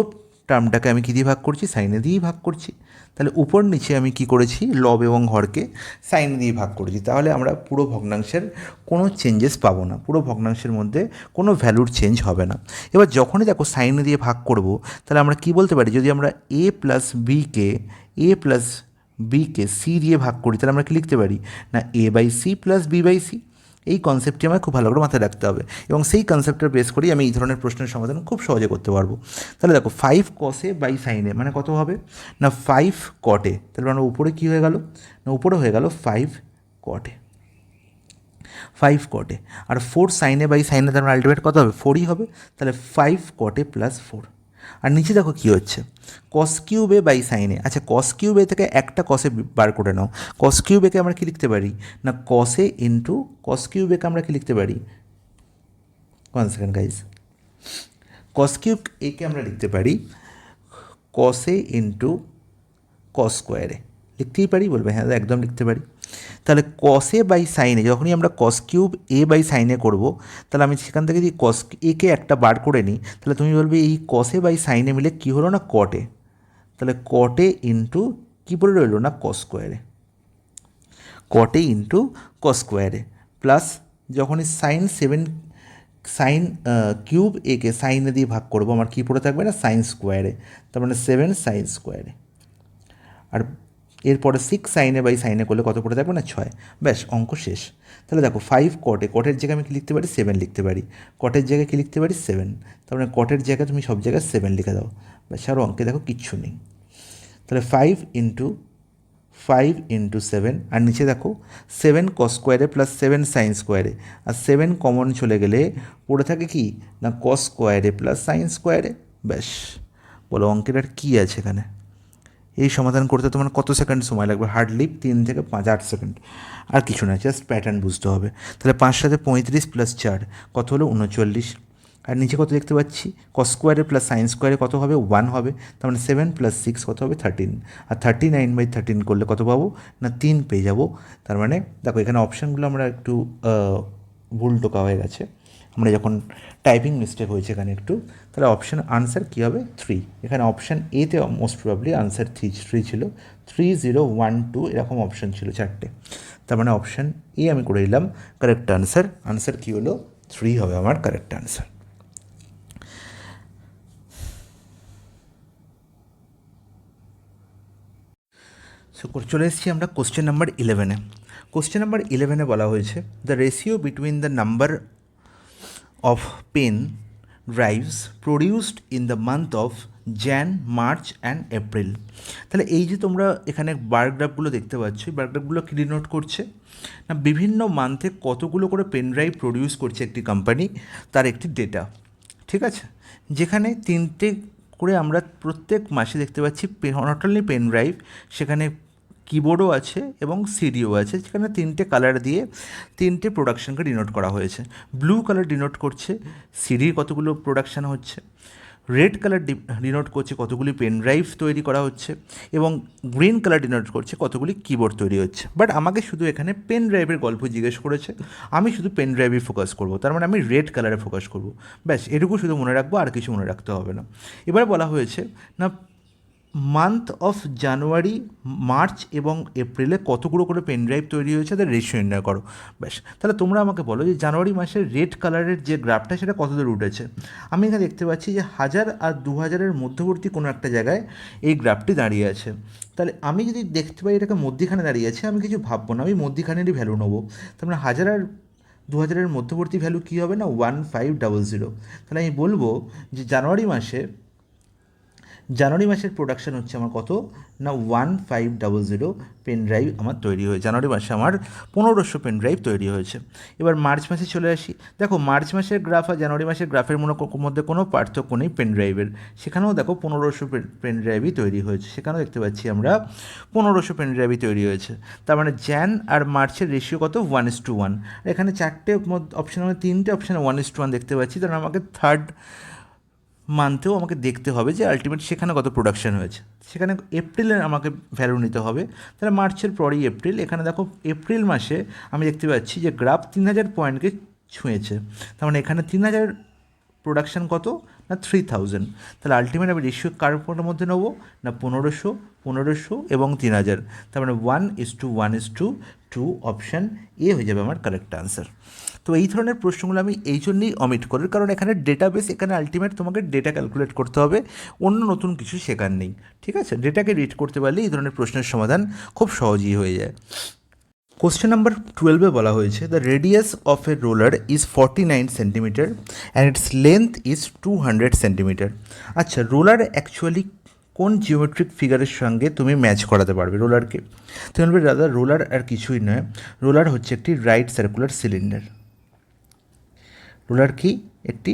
টার্মটাকে আমি কী দিয়ে ভাগ করছি? সাইনে দিয়েই ভাগ করছি। তাহলে উপর নিচে আমি কি করেছি? লব এবং হরকে সাইন দিয়ে ভাগ করেছি। তাহলে আমরা পুরো ভগ্নাংশের কোনো চেঞ্জেস পাবো না, পুরো ভগ্নাংশের মধ্যে কোনো ভ্যালুর চেঞ্জ হবে না। এবার যখনই দেখো সাইন দিয়ে ভাগ করব, তাহলে আমরা কি বলতে পারি? যদি আমরা এ প্লাস বিকে সি দিয়ে ভাগ করি, তাহলে আমরা কি লিখতে পারি? না A by C plus B by C. এই কনসেপ্টটি আমার খুব ভালো করে মাথায় রাখতে হবে এবং সেই কনসেপ্টের বেস করেই আমি এই ধরনের প্রশ্নের সমাধান খুব সহজে করতে পারবো। তাহলে দেখো 5 cos a by sin a মানে কত হবে? না 5 cot a। তাহলে আমরা উপরে কী হয়ে গেল? না উপরে হয়ে গেল 5 cot a, 5 cot a। আর 4 sin a by sin a তার মানে আলটিমেট কত হবে? 4ই হবে। তাহলে 5 cot a প্লাস 4। আর নিচে দেখো কী হচ্ছে? cos cube a by sin a। আচ্ছা, cos কিউব a থেকে একটা cos a বার করে নাও। cos কিউব a কে আমরা কী লিখতে পারি? না cos a into cos cube a কে আমরা কী লিখতে পারি? 1 second guys, cos cube a কে আমরা লিখতে পারি cos a into cos square a। লিখতেই পারি? বলবে হ্যাঁ একদম লিখতে পারি। তাহলে cos a by sin a, যখনই আমরা cos cube a by sin a করবো, তাহলে আমি সেখান থেকে যদি cos a কে একটা বার করে নিই, তাহলে তুমি বলবে এই cos a by sin a মিলে কী হলো? না cot a। তাহলে cot a ইন্টু কী পড়ে রইলো? না cos square a, cot a into cos square a plus যখনই সাইন কিউব এ কে সাইনে দিয়ে ভাগ করবো, আমার কী পড়ে থাকবে? না সাইন স্কোয়ারে, তার মানে 7 sin স্কোয়ারে। আর এরপরে 6 sin a by sin a করলে কত পড়ে থাকবে? না 6। ব্যাস, অঙ্ক শেষ। তাহলে দেখো 5 cot a, কটের জায়গায় আমি কী লিখতে পারি? 7 লিখতে পারি। কটের জায়গায় কী লিখতে পারি? 7। তার মানে কটের জায়গায় তুমি সব জায়গায় 7 লিখে দাও। ব্যাস, আরও অঙ্কে দেখো কিচ্ছু নেই। তাহলে 5 ইন্টু 7, আর নিচে দেখো 7 cos স্কোয়ারে প্লাস 7 sin স্কোয়ারে, আর 7 কমন চলে গেলে পড়ে থাকে কি? না cos স্কোয়ারে প্লাস sin স্কোয়ারে। ব্যাস, বলো অঙ্কের আর কী আছে এখানে? এই সমাধান করতে তোমার কত সেকেন্ড সময় লাগবে? হার্ডলি 3 থেকে 5-8 সেকেন্ড, আর কিছু না, জাস্ট প্যাটার্ন বুঝতে হবে। তাহলে 5 সাথে 35 প্লাস 4 কত হলো? 39। আর নিচে কত দেখতে পাচ্ছি, কস স্কোয়ারে প্লাস সাইন স্কোয়ারে কত হবে, 1 হবে। তার মানে 7 + 6 কত হবে, 13। আর 39/13 করলে কত পাবো না, 3 পেয়ে যাবো। তার মানে দেখো এখানে অপশানগুলো আমরা একটু ভুল টোকা হয়ে গেছে, আমরা যখন টাইপিং মিস্টেক হয়েছে এখানে একটু, তাহলে অপশান আনসার কী হবে, 3। এখানে অপশান এতে মোস্ট প্রবাবলি আনসার 3 ছিল, 3 0 1 2 এরকম অপশান ছিল 4টে। তার মানে অপশান এ আমি করে দিলাম কারেক্ট আনসার। আনসার কী হলো, 3 হবে আমার কারেক্ট আনসার। সো চলে এসেছি আমরা কোশ্চেন নাম্বার 11-এ। কোশ্চেন নাম্বার 11-এ বলা হয়েছে the ratio between the number of pen drives produced in the month of Jan, March and April. তাহলে এই যে তোমরা এখানে বার গ্রাফগুলো দেখতে পাচ্ছ, বার গ্রাফগুলো কী ডিনোট করছে না, বিভিন্ন মান্থে কতগুলো করে পেন ড্রাইভ প্রডিউস করছে একটি কোম্পানি, তার একটি ডেটা। ঠিক আছে, যেখানে 3টে করে আমরা প্রত্যেক মাসে দেখতে পাচ্ছি নট অনলি পেন ড্রাইভ, সেখানে কিবোর্ডও আছে এবং সিডিও আছে, যেখানে 3টে কালার দিয়ে 3টে প্রোডাকশানকে ডিনোট করা হয়েছে। ব্লু কালার ডিনোট করছে সিডির কতগুলো প্রোডাকশান হচ্ছে, রেড কালার ডিনোট করছে কতগুলি পেন ড্রাইভ তৈরি করা হচ্ছে, এবং গ্রিন কালার ডিনোট করছে কতগুলি কিবোর্ড তৈরি হচ্ছে। বাট আমাকে শুধু এখানে পেন ড্রাইভের গল্প জিজ্ঞেস করেছে, আমি শুধু পেন ড্রাইভে ফোকাস করব, তার মানে আমি রেড কালারে ফোকাস করব। ব্যাস এটুকু শুধু মনে রাখবো, আর কিছু মনে রাখতে হবে না। এবার বলা হয়েছে না, মান্থ অফ জানুয়ারি, মার্চ এবং এপ্রিলে কতগুলো করে পেন ড্রাইভ তৈরি হয়েছে, তাদের রেশিও নির্ণয় করো। ব্যাস, তাহলে তোমরা আমাকে বলো যে জানুয়ারি মাসের রেড কালারের যে গ্রাফটা সেটা কত দূর উঠেছে। আমি এখানে দেখতে পাচ্ছি যে 1000 আর 2000-এর মধ্যবর্তী কোনো একটা জায়গায় এই গ্রাফটি দাঁড়িয়ে আছে। তাহলে আমি যদি দেখতে পাই এটাকে মধ্যিখানে দাঁড়িয়ে আছে, আমি কিছু ভাববো না, আমি মধ্যিখানেরই ভ্যালু নেবো। তার মানে 1000 আর 2000-এর মধ্যবর্তী ভ্যালু কী হবে না, 1500। তাহলে আমি বলবো যে জানুয়ারি মাসের প্রোডাকশান হচ্ছে আমার কত না, 1500 পেন ড্রাইভ আমার তৈরি হয়েছে। জানুয়ারি মাসে আমার 1500 পেন ড্রাইভ তৈরি হয়েছে। এবার মার্চ মাসে চলে আসি। দেখো মার্চ মাসের গ্রাফ আর জানুয়ারি মাসের গ্রাফের মধ্যে কোনো পার্থক্য নেই পেন ড্রাইভের। সেখানেও দেখো 1500 পেন ড্রাইভই তৈরি হয়েছে, সেখানেও দেখতে পাচ্ছি আমরা 1500 পেন ড্রাইভই তৈরি হয়েছে। তার মানে জ্যান আর মার্চের রেশিও কত, 1:1। এখানে 4টে অপশানের মধ্যে 3টে অপশানে 1:1 দেখতে পাচ্ছি। তার আমাকে থার্ড মান্থেও আমাকে দেখতে হবে যে আলটিমেট সেখানে কত প্রোডাকশান হয়েছে, সেখানে এপ্রিলের আমাকে ভ্যালু নিতে হবে। তাহলে মার্চের পরেই এপ্রিল। এখানে দেখো এপ্রিল মাসে আমি দেখতে পাচ্ছি যে গ্রাফ 3000 পয়েন্টকে ছুঁয়েছে। তার মানে এখানে 3000 প্রোডাকশান কত না, 3000। তাহলে আলটিমেট আমি রেশিও কার মধ্যে নেবো না, 1500 এবং 3000। তার মানে 1:1:2 অপশান এ হয়ে যাবে আমার কারেক্ট আনসার। তো এই ধরনের প্রশ্নগুলো আমি এই জন্যই অমিট করি, কারণ এখানে ডেটাবেস, এখানে আলটিমেট তোমাকে ডেটা ক্যালকুলেট করতে হবে, অন্য নতুন কিছু শেখার নেই। ঠিক আছে, ডেটাকে রিড করতে পারলে এই ধরনের প্রশ্নের সমাধান খুব সহজেই হয়ে যায়। কোশ্চেন নাম্বার 12-এ বলা হয়েছে the radius of A roller is 49 centimetre and it's length is 200 centimetre. আচ্ছা, রোলার অ্যাকচুয়ালি কোন জিওমেট্রিক ফিগারের সঙ্গে তুমি ম্যাচ করাতে পারবে রোলারকে? তুমি বলবে দাদা রোলার আর কিছুই নয়, রোলার হচ্ছে একটি রাইট সার্কুলার সিলিন্ডার। রোলার কি, একটি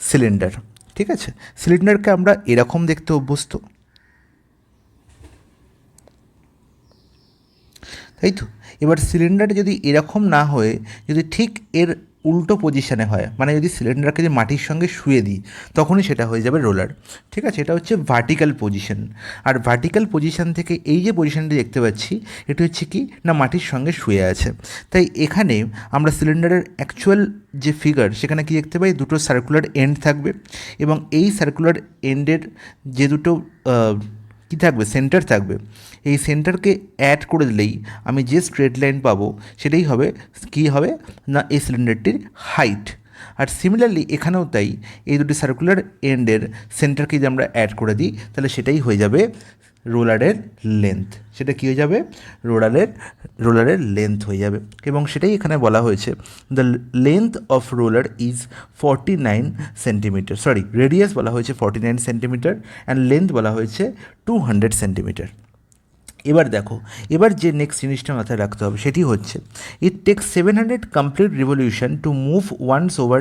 সিলিন্ডার। ঠিক আছে, সিলিন্ডারকে আমরা এরকম দেখতে অভ্যস্ত, তাই তো। এবার সিলিন্ডার যদি এরকম না হয়ে যদি ঠিক এর উল্টো পজিশানে হয়, মানে যদি সিলিন্ডারকে যে মাটির সঙ্গে শুয়ে দিই, তখনই সেটা হয়ে যাবে রোলার। ঠিক আছে, এটা হচ্ছে ভার্টিক্যাল পজিশন। আর ভার্টিক্যাল পজিশান থেকে এই যে পজিশানটি দেখতে পাচ্ছি, এটা হচ্ছে কি না, মাটির সঙ্গে শুয়ে আছে। তাই এখানে আমরা সিলিন্ডারের অ্যাকচুয়াল যে ফিগার, সেখানে কি দেখতে পাই, দুটো সার্কুলার এন্ড থাকবে, এবং এই সার্কুলার এন্ডের যে দুটো কী থাকবে, সেন্টার থাকবে। এই সেন্টারকে অ্যাড করে দিলেই আমি যে স্ট্রেট লাইন পাবো সেটাই হবে, কী হবে না, এই সিলিন্ডারটির হাইট। আর সিমিলারলি এখানেও তাই, এই দুটি সার্কুলার এন্ডের সেন্টারকে যদি আমরা অ্যাড করে দিই, তাহলে সেটাই হয়ে যাবে রোলারের লেন্থ। সেটা কী হয়ে যাবে, রোলারের লেন্থ হয়ে যাবে। এবং সেটাই এখানে বলা হয়েছে the length of roller is 49 centimetre, sorry radius বলা হয়েছে 49 সেন্টিমিটার অ্যান্ড লেন্থ বলা হয়েছে 200 সেন্টিমিটার। এবার দেখো, এবার যে নেক্সট জিনিসটা মাথায় রাখতে হবে সেটি হচ্ছে it takes 700 complete revolution to move once over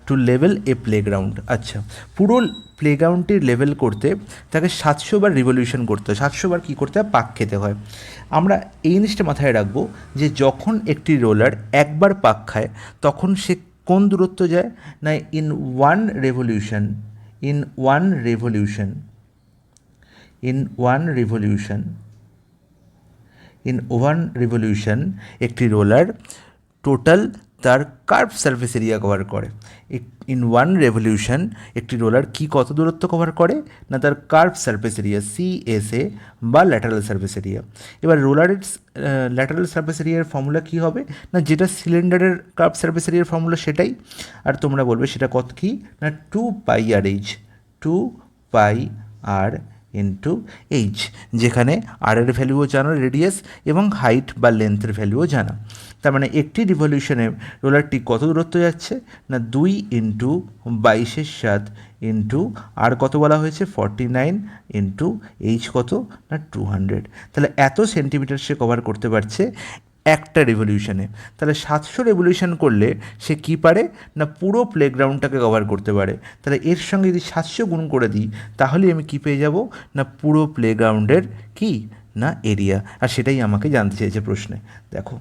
to level a playground. আচ্ছা, পুরো প্লেগ্রাউন্ডটি লেভেল করতে তাকে 700 বার রিভলিউশন করতে হয়। 700 বার কী করতে হয়, পাক খেতে হয়। আমরা এই জিনিসটা মাথায় রাখবো যে যখন একটি রোলার একবার পাক খায়, তখন সে কোন দূরত্ব যায় না in one revolution in one revolution in one revolution in one revolution একটি রোলার টোটাল তার কার্ভ সারফেস এরিয়া কভার করে। ইন ওয়ান রেভলিউশন একটি রোলার কি কত দূরত্ব কভার করে না তার কার্ভ সারফেস এরিয়া CSA বা ল্যাটারাল সারফেস এরিয়া। এবার রোলারের ল্যাটারাল সারফেস এরিয়ার ফর্মুলা কী হবে না যেটা সিলিন্ডারের কার্ভ সারফেস এরিয়ার ফর্মুলা সেটাই, আর তোমরা বলবে সেটা কত কী না 2πr/h 2πr ইন্টু এইচ, যেখানে আর এর ভ্যালুও জানা রেডিয়াস এবং হাইট বা লেন্থের ভ্যালুও জানা। তার মানে একটি রিভলিউশনে রোলারটি কত দূরত্ব যাচ্ছে না 2 ইন্টু 22/7 ইন্টু আর কত বলা হয়েছে 49 ইন্টু এইচ কত না 200। তাহলে এত সেন্টিমিটার সে কভার করতে পারছে একটা রেভলিউশনে। তাহলে 700 রেভলিউশন করলে সে কী পারে না পুরো প্লেগ্রাউন্ডটাকে কভার করতে পারে। তাহলে এর সঙ্গে যদি 700 গুণ করে দিই তাহলে আমি কী পেয়ে যাব না পুরো প্লেগ্রাউন্ডের কি না এরিয়া। আর সেটাই আমাকে জানতে চেয়েছে প্রশ্নে। দেখো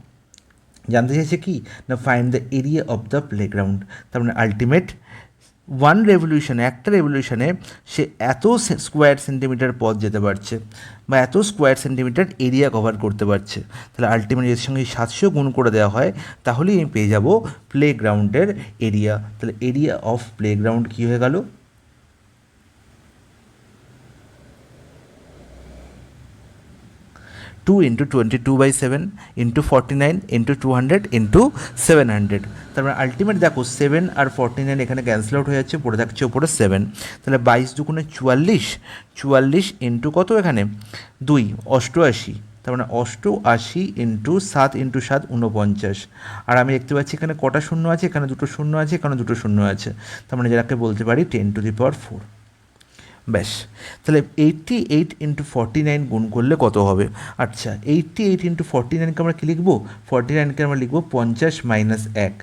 জানতে চাইছে কি না find the area of the playground. তার মানে আলটিমেট ওয়ান রেভলিউশনে একটা রেভলিউশনে সে এত স্কোয়ার সেন্টিমিটার পথ যেতে পারছে বা এত স্কোয়ার সেন্টিমিটার এরিয়া কভার করতে পারছে। তাহলে আলটিমেট এর সঙ্গে 700 গুণ করে দেওয়া হয় তাহলেই আমি পেয়ে যাব প্লেগ্রাউন্ডের এরিয়া। তাহলে এরিয়া অফ প্লেগ্রাউন্ড কী হয়ে গেল 2 ইন্টু 22/7 ইন্টু 49 ইন্টু 200 ইন্টু 700। তার মানে আলটিমেট দেখো 7 আর 49 এখানে ক্যান্সেল আউট হয়ে যাচ্ছে, পড়ে থাকছে ওপরে 7। তাহলে 22 দুগুণে 44, 44 ইন্টু কত এখানে 2 88। তার মানে 88 ইন্টু 7 ইন্টু 7 49। আর আমি দেখতে পাচ্ছি এখানে কটা শূন্য আছে, এখানে দুটো শূন্য আছে, এখানে দুটো শূন্য আছে। তার মানে যাকে বলতে পারি 10⁴। ব্যাস। তাহলে 88 ইন্টু 49 গুণ করলে কত হবে? আচ্ছা 88 ইন্টু 49কে আমরা কী লিখবো? 49কে আমরা লিখবো 50 মাইনাস 1।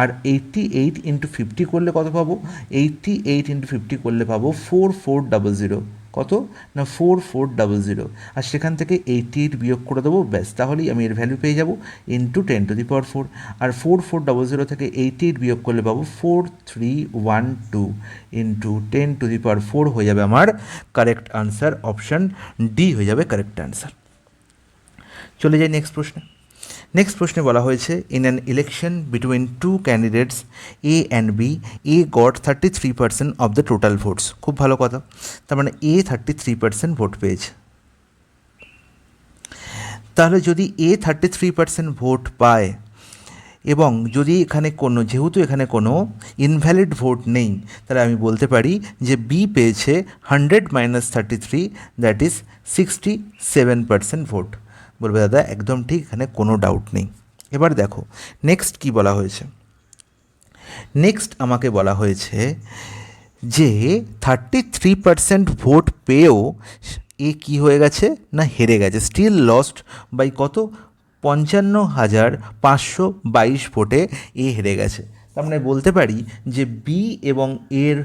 আর 88 ইন্টু 50 করলে কত পাবো? 88 ইন্টু 50 করলে পাবো 4400। কত না 4400। আর সেখান থেকে 88 বিয়োগ করে দেবো, ব্যাস তাহলেই আমি এর ভ্যালু পেয়ে যাবো ইন্টু 10⁴। আর 4400 থেকে 88 বিয়োগ করলে পাবো 4312 ইন্টু 10⁴ হয়ে যাবে আমার কারেক্ট আনসার। অপশান ডি হয়ে যাবে কারেক্ট আনসার। চলে যাই নেক্সট প্রশ্নে। নেক্সট প্রশ্নে বলা হয়েছে in an election between two candidates a and b, a got 33% of the total votes. খুব ভালো কথা। তার মানে এ 33% ভোট পেয়েছে। তাহলে যদি এ 33% ভোট পায় এবং যদি এখানে কোনো যেহেতু এখানে কোনো ইনভ্যালিড ভোট নেই, তাহলে আমি বলতে পারি যে বি পেয়েছে 100 মাইনাস 33, দ্যাট ইজ 67% ভোট। বলবে দাদা একদম ঠিক, এখানে কোনো ডাউট নেই। এবার দেখো নেক্সট কি বলা হয়েছে। নেক্সট আমাকে বলা হয়েছে যে 33% ভোট পেয়েও এ কি হয়ে গেছে না হেরে গেছে। স্টিল লস্ট বাই কত? 55,522 ভোটে এ হেরে গেছে। তার মানে বলতে পারি যে বি এবং এর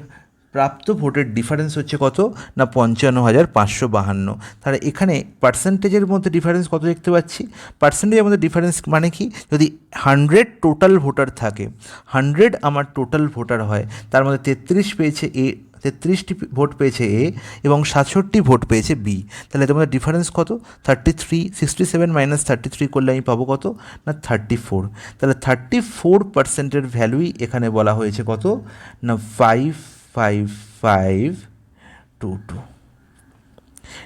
প্রাপ্ত ভোটের ডিফারেন্স হচ্ছে কত না 55,552। তাহলে এখানে পার্সেন্টেজের মধ্যে ডিফারেন্স কত দেখতে পাচ্ছি? পার্সেন্টেজের মধ্যে ডিফারেন্স মানে কি, যদি 100 টোটাল ভোটার থাকে, 100 আমার টোটাল ভোটার হয়, তার মধ্যে 33 পেয়েছে এ, 33টি ভোট পেয়েছে এ এবং 67 ভোট পেয়েছে বি। তাহলে তোমাদের ডিফারেন্স কত? 33, 67 মাইনাস 33 করলে আমি পাবো কত না 34। তাহলে 34%-এর ভ্যালুই এখানে বলা হয়েছে কত না 55522।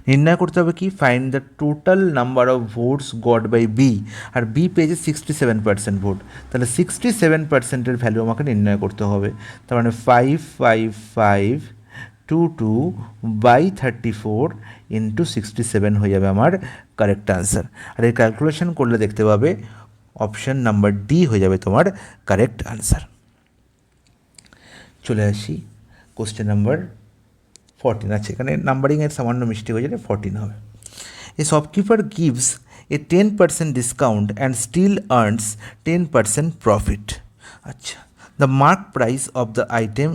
নির্ণয় করতে হবে কি? Find the total number of votes got by b. আর বি পেয়েছে 67% ভোট। তাহলে 67%-এর ভ্যালু আমাকে নির্ণয় করতে হবে। তার মানে 55522 বাই 34 ইন্টু 67 হয়ে যাবে আমার কারেক্ট আনসার। আর এই ক্যালকুলেশন করলে দেখতে পাবে অপশান নাম্বার ডি হয়ে যাবে তোমার কারেক্ট আনসার। চলে আসি কোশ্চেন নাম্বার 14 আছে, এখানে নাম্বারিংয়ের সামান্য মিস্টেক হয়ে যাবে, 14 হবে। A shopkeeper gives a 10% discount and still earns 10% profit. আচ্ছা, the mark price of the item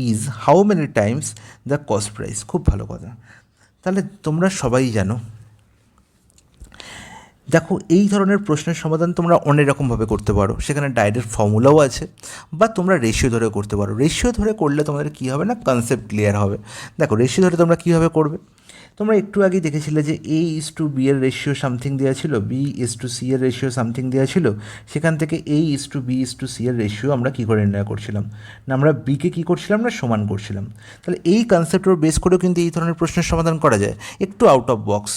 is how many times the cost price. খুব ভালো কথা। তাহলে তোমরা সবাই জানো দেখো এই ধরনের প্রশ্নের সমাধান তোমরা অনেক রকমভাবে করতে পারো, সেখানে ডাইরেক্ট ফর্মুলাও আছে, বা তোমরা রেশিও ধরে করতে পারো। রেশিও ধরে করলে তোমাদের কী হবে না, কনসেপ্ট ক্লিয়ার হবে। দেখো রেশিও ধরে তোমরা কীভাবে করবে, তোমরা একটু আগেই দেখেছিলে যে A:B এর রেশিও সামথিং দেওয়া ছিল, B:C এর রেশিও সামথিং দেওয়া ছিল, সেখান থেকে A:B:C এর রেশিও আমরা কী করে নির্ণয় করছিলাম না, আমরা বিকে কী করছিলাম না, সমান করছিলাম। তাহলে এই কনসেপ্টের বেস করেও কিন্তু এই ধরনের প্রশ্নের সমাধান করা যায়, একটু আউট অফ বক্স।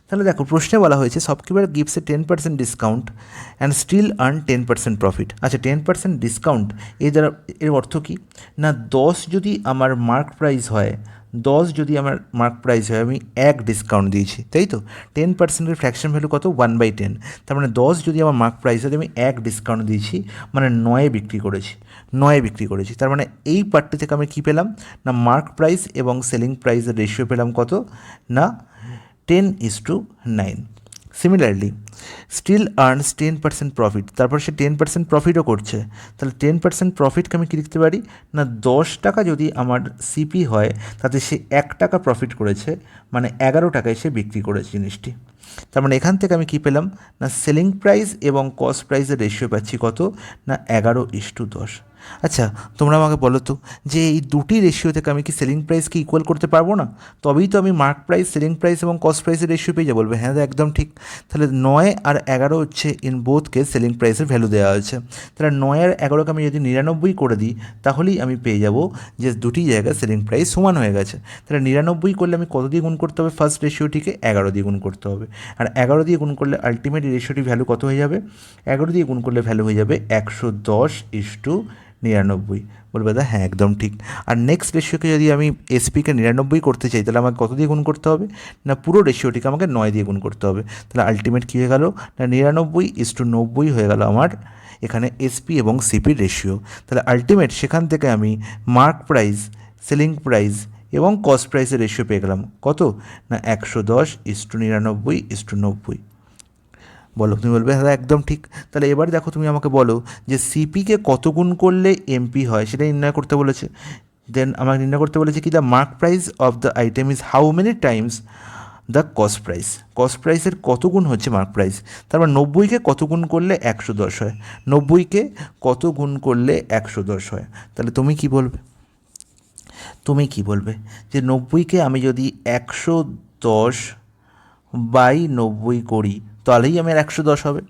তাহলে দেখো প্রশ্নে বলা হয়েছে shopkeeper gives a 10% discount and still earn 10% profit. আচ্ছা 10% ডিসকাউন্ট এর অর্থ কী না, 10 যদি আমার মার্ক প্রাইস হয়, 10 যদি আমার মার্ক প্রাইস হয়, আমি 1 ডিসকাউন্ট দিয়েছি, তাই তো। 10%-এর ফ্র্যাকশন ভ্যালু কত, 1/10। তার মানে 10 যদি আমার মার্ক প্রাইস হয়, আমি 1 ডিসকাউন্ট দিয়েছি, মানে 9 বিক্রি করেছি। তার মানে এই পার্টটি থেকে আমি কী পেলাম না, মার্ক প্রাইস এবং সেলিং প্রাইসের রেশিও পেলাম কত না, 10:9। সিমিলারলি স্টিল আর্নস 10% প্রফিট, তারপর সে 10% প্রফিটও করছে। তাহলে 10% প্রফিটকে আমি কী লিখতে পারি না, 10 টাকা যদি আমার সিপি হয়, তাতে সে 1 টাকা প্রফিট করেছে, মানে 11 টাকায় সে বিক্রি করেছে জিনিসটি। তার মানে এখান থেকে আমি কী পেলাম না, সেলিং প্রাইস এবং কস্ট প্রাইসের রেশিও পাচ্ছি কত না, 11:10। আচ্ছা তোমরা আমাকে বলো তো যে এই দুটি রেশিও থেকে আমি কি সেলিং প্রাইসকে ইকুয়াল করতে পারবো না? তবেই তো আমি মার্ক প্রাইস, সেলিং প্রাইস এবং কস্ট প্রাইসের রেশিও পেয়ে যাবো। বলবে হ্যাঁ একদম ঠিক। তাহলে 9 আর 11 হচ্ছে ইন বোথ কেস সেলিং প্রাইসের ভ্যালু দেওয়া আছে। তাহলে 9 আর 11কে আমি যদি 99 করে দিই, তাহলেই আমি পেয়ে যাব যে দুটি জায়গায় সেলিং প্রাইস সমান হয়ে গেছে। তাহলে 99 করলে আমি কত দিয়ে গুণ করতে হবে, ফার্স্ট রেশিওটিকে 11 দিয়ে গুণ করতে হবে। আর 11 দিয়ে গুণ করলে আলটিমেট রেশিওটির ভ্যালু কত হয়ে যাবে, 11 দিয়ে গুণ করলে ভ্যালু হয়ে যাবে 110:99। বলবে দাদা হ্যাঁ একদম ঠিক। আর নেক্সট রেশিওকে যদি আমি এসপিকে 99 করতে চাই, তাহলে আমাকে কত দিয়ে গুণ করতে হবে না, পুরো রেশিওটিকে আমাকে 9 দিয়ে গুণ করতে হবে। তাহলে আলটিমেট কী হয়ে গেল না, 99:90 হয়ে গেল আমার এখানে এসপি এবং সিপির রেশিও। তাহলে আলটিমেট সেখান থেকে আমি মার্ক প্রাইস, সেলিং প্রাইস এবং কস্ট প্রাইসের রেশিও পেয়ে গেলাম কত না, 110:99:90। বলো, তুমি বলবে হ্যাঁ একদম ঠিক। তাহলে এবার দেখো তুমি আমাকে বলো যে সিপিকে কত গুণ করলে এমপি হয়, সেটা নির্ণয় করতে বলেছে। দেন আমাকে নির্ণয় করতে বলেছে কি, the mark price of the item is how many times the cost price. Cost প্রাইসের কত গুণ হচ্ছে মার্ক প্রাইস। তারপর 90কে কত গুণ করলে 110 হয়, 90কে কত গুণ করলে 110 হয়। তাহলে তুমি কি বলবে যে 90কে আমি যদি 110/90 করি, তাহলেই আমার 110 হবে।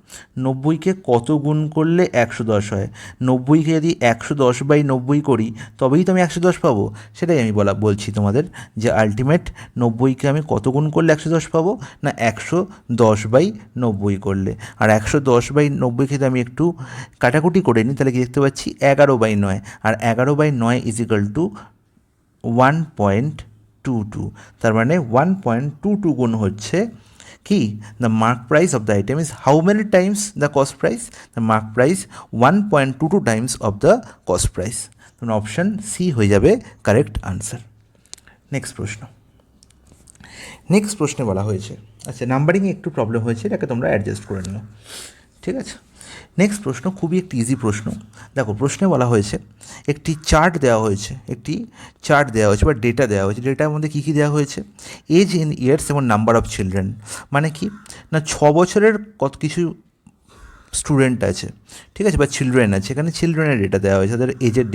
90কে কত গুণ করলে 110 হয়, 90কে যদি 110/90 করি, তবেই তো আমি 110 পাবো। সেটাই আমি বলছি তোমাদের যে আলটিমেট 90কে আমি কত গুণ করলে 110 পাবো না, 110/90 করলে। আর 110/90 যদি আমি একটু কাটাকুটি করে নিই, তাহলে কি দেখতে পাচ্ছি 11/9, আর 11/9 = 1.22। তার মানে 1.22 গুণ হচ্ছে কি, the mark price of the item is how many times the cost price, the mark price 1.22 Times of the cost price. তখন অপশান সি হয়ে যাবে কারেক্ট আনসার। নেক্সট প্রশ্নে বলা হয়েছে, আচ্ছা নাম্বারিংয়ে একটু প্রবলেম হয়েছে, এটাকে তোমরা অ্যাডজাস্ট করে নিও, ঠিক আছে। নেক্সট প্রশ্ন খুবই একটি ইজি প্রশ্ন। দেখো প্রশ্নে বলা হয়েছে একটি চার্ট দেওয়া হয়েছে বা ডেটা দেওয়া হয়েছে। ডেটার মধ্যে কী কী দেওয়া হয়েছে, এজ ইন ইয়ার্স এবং নাম্বার অফ চিলড্রেন। মানে কি না, 6 বছরের কত কিছু স্টুডেন্ট আছে, ঠিক আছে, বা চিলড্রেন আছে। এখানে চিলড্রেনের ডেটা দেওয়া হয়েছে, তাদের এজের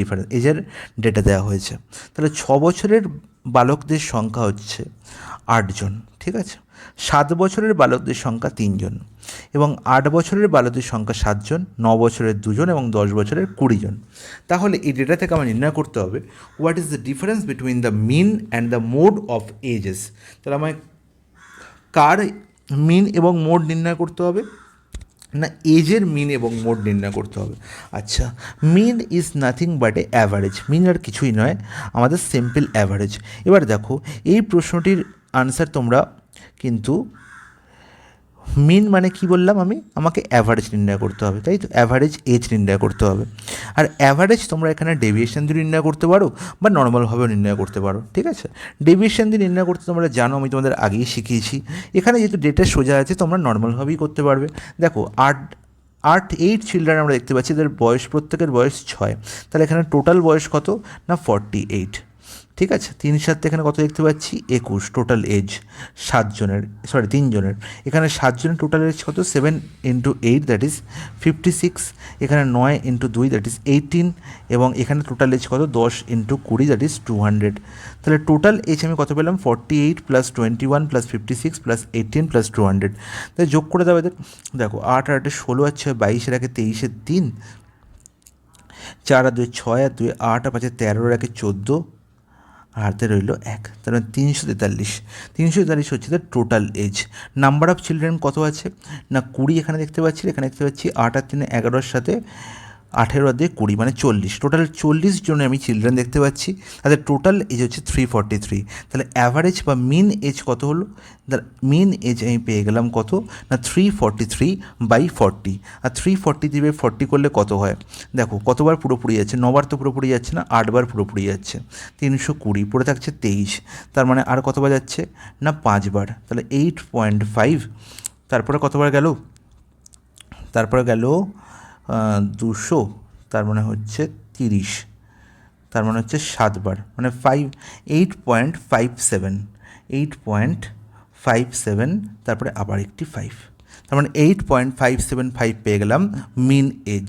ডেটা দেওয়া হয়েছে। তাহলে 6 বছরের বালকদের সংখ্যা হচ্ছে 8 জন, ঠিক আছে। 7 বছরের বালকদের সংখ্যা 3 জন, এবং 8 বছরের বালকদের সংখ্যা 7 জন, 9 বছরের 2 জন এবং 10 বছরের 20 জন। তাহলে এই ডেটা থেকে আমার নির্ণয় করতে হবে what is the difference between the mean and the mode of ages. তাহলে আমায় কার মিন এবং মোড নির্ণয় করতে হবে না, এজের মিন এবং মোড নির্ণয় করতে হবে। আচ্ছা, mean is nothing but a average. Mean আর কিছুই নয়, আমাদের সিম্পল অ্যাভারেজ। এবার দেখো এই প্রশ্নটির আনসার তোমরা কিন্তু, মিন মানে কি বললাম আমি, আমাকে অ্যাভারেজ নির্ণয় করতে হবে, তাই তো, অ্যাভারেজ এজ নির্ণয় করতে হবে। আর অ্যাভারেজ তোমরা এখানে ডেভিয়েশন দিয়ে নির্ণয় করতে পারো বা নর্মালভাবেও নির্ণয় করতে পারো, ঠিক আছে। ডেভিয়েশন দিয়ে নির্ণয় করতে তোমরা জানো, আমি তোমাদের আগেই শিখিয়েছি। এখানে যেহেতু ডেটা সোজা আছে, তোমরা নর্মালভাবেই করতে পারবে। দেখো 8 চিলড্রেন আমরা দেখতে পাচ্ছি, এদের প্রত্যেকের বয়স 6। তাহলে এখানে টোটাল বয়স কত না 48। ঠিক আছে, 3 7 এখানে কত দেখতে পাচ্ছি 21, টোটাল এজ 3 জনের, এখানে 7 জনের টোটাল এজ কত 7 ইন্টু 8 দ্যাট ইজ 56, এখানে 9 ইন্টু 2 দ্যাট ইজ 18, এবং এখানে টোটাল এজ কত 10 ইন্টু 20 দ্যাট ইজ 200। তাহলে টোটাল এজ আমি কত পেলাম 48 প্লাস 21 প্লাস 56 প্লাস 18 প্লাস 200। তাহলে যোগ করে দেওয়া এদের, দেখো 8 আর 8 16 আছে, 22 এর 23 এর 3, 4 আর 2 6 আর 2 8 আর 5 13 এর 14, আর হাতে রইল 1, তার মানে 343 হচ্ছে তার total age. Number of children কত আছে না 20 এখানে দেখতে পাচ্ছি, এখানে দেখতে পাচ্ছি 8 আর 3 11 সাথে 18 আর 2 20 মানে 40, টোটাল 40 জনে আমি চিলড্রেন দেখতে পাচ্ছি, তাদের টোটাল এজ হচ্ছে 343। তাহলে অ্যাভারেজ বা মিন এজ কত হলো, মিন এজ আমি পেয়ে গেলাম কত না 343/40, আর 343/40 করলে কত হয়, দেখো কতবার পুরোপুরি যাচ্ছে, 9বার তো পুরোপুরি যাচ্ছে না, 8বার পুরোপুরি যাচ্ছে, 320 পড়ে থাকছে 23, তার মানে আর কতবার যাচ্ছে না 5বার, তাহলে 8.5, তারপরে কতবার গেল, তারপরে গেল 200, তার মানে হচ্ছে 30, তার মানে হচ্ছে 7বার, মানে 8.57, তারপরে আবার একটি 5, তার মানে 8.575 পেয়ে গেলাম মিন এজ,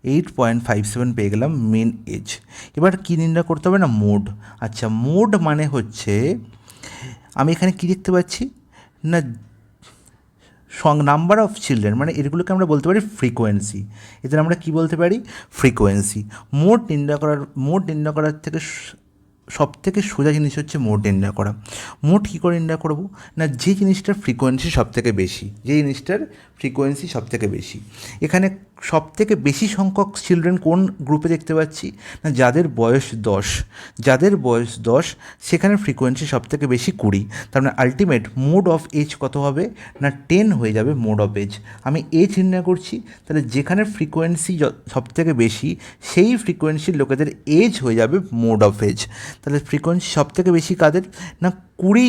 8.57 পেয়ে গেলাম মিন এজ। এবার কী নির্ণয় করতে হবে না মোড। আচ্ছা, মোড মানে হচ্ছে আমি এখানে কী দেখতে পাচ্ছি না নাম্বার অফ চিলড্রেন, মানে এগুলোকে আমরা বলতে পারি ফ্রিকোয়েন্সি, এদের আমরা কি বলতে পারি ফ্রিকোয়েন্সি। মোড নির্ণয় করার থেকে সব থেকে সোজা জিনিস হচ্ছে মোড নির্ণয় করা। মোড কী করে নির্ণয় করবো না যে জিনিসটার ফ্রিকোয়েন্সি সব থেকে বেশি, এখানে সব থেকে বেশি সংখ্যক চিলড্রেন কোন গ্রুপে দেখতে পাচ্ছি না যাদের বয়স 10, সেখানে ফ্রিকোয়েন্সি সব থেকে বেশি 20, তার মানে আলটিমেট মোড অফ এজ কত হবে না 10 হয়ে যাবে মোড অফ এজ। আমি এজ নির্ণয় করছি, তাহলে যেখানে ফ্রিকোয়েন্সি সব থেকে বেশি সেই ফ্রিকোয়েন্সির লোকেদের এজ হয়ে যাবে মোড অফ এজ। তাহলে ফ্রিকোয়েন্সি সব থেকে বেশি কাদের না 20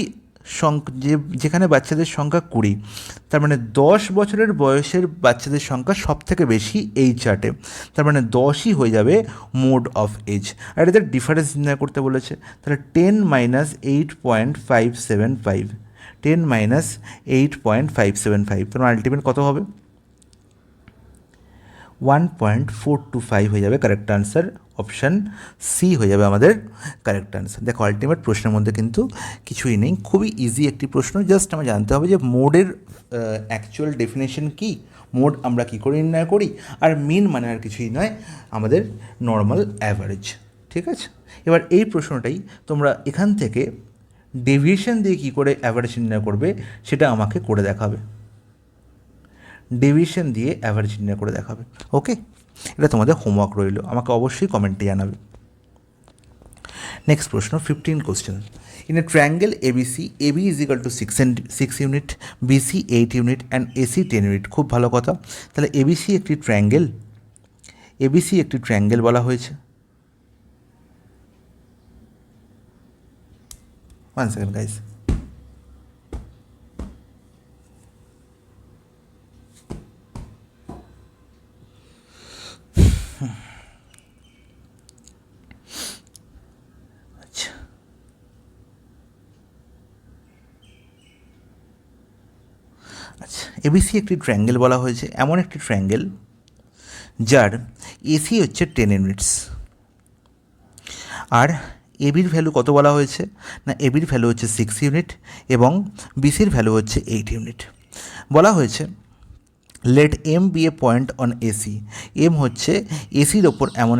যেখানে বাচ্চাদের সংখ্যা 20, তার মানে 10 বছরের বয়সের বাচ্চাদের সংখ্যা সব থেকে বেশি এই চার্টে, তার মানে 10ই হয়ে যাবে মোড অফ এজ। আর এদের ডিফারেন্স নির্ণয় করতে বলেছে, তাহলে 10 মাইনাস 8.575, 10 মাইনাস 8.575, তার আলটিমেট কত হবে 1.425 হয়ে যাবে কারেক্ট আনসার, অপশান সি হয়ে যাবে আমাদের কারেক্ট আনসার। দেখো আলটিমেট প্রশ্নের মধ্যে কিন্তু কিছুই নেই, খুবই ইজি একটি প্রশ্ন, জাস্ট আমরা জানতে হবে যে মোডের অ্যাকচুয়াল ডেফিনেশন কী, মোড আমরা কী করে নির্ণয় করি, আর মিন মানে আর কিছুই নয় আমাদের নর্মাল অ্যাভারেজ। ঠিক আছে, এবার এই প্রশ্নটাই তোমরা এখান থেকে ডেভিয়েশন দিয়ে কী করে অ্যাভারেজ নির্ণয় করবে সেটা আমাকে করে দেখাবে, ডেভিয়েশন দিয়ে অ্যাভারেজ নির্ণয় করে দেখাবে। ওকে, এটা তোমাদের হোমওয়ার্ক রইল, আমাকে অবশ্যই কমেন্টে জানাবে। নেক্সট প্রশ্ন 15 question. In a triangle ABC, AB is equal two 6 unit, BC 8 unit and AC 10 unit. খুব ভালো কথা, তাহলে ABC একটি ট্রায়াঙ্গেল বলা হয়েছে। 1 সেকেন্ড গাইজ। আচ্ছা, ABC একটি ট্রায়াঙ্গেল বলা হয়েছে, এমন একটি ট্রায়াঙ্গেল যার AC হচ্ছে 10 ইউনিটস, আর ABর ভ্যালু কত বলা হয়েছে না ABর ভ্যালু হচ্ছে 6 ইউনিট এবং BCর ভ্যালু হচ্ছে 8 ইউনিট। বলা হয়েছে let M be a point on AC, M হচ্ছে এসির ওপর এমন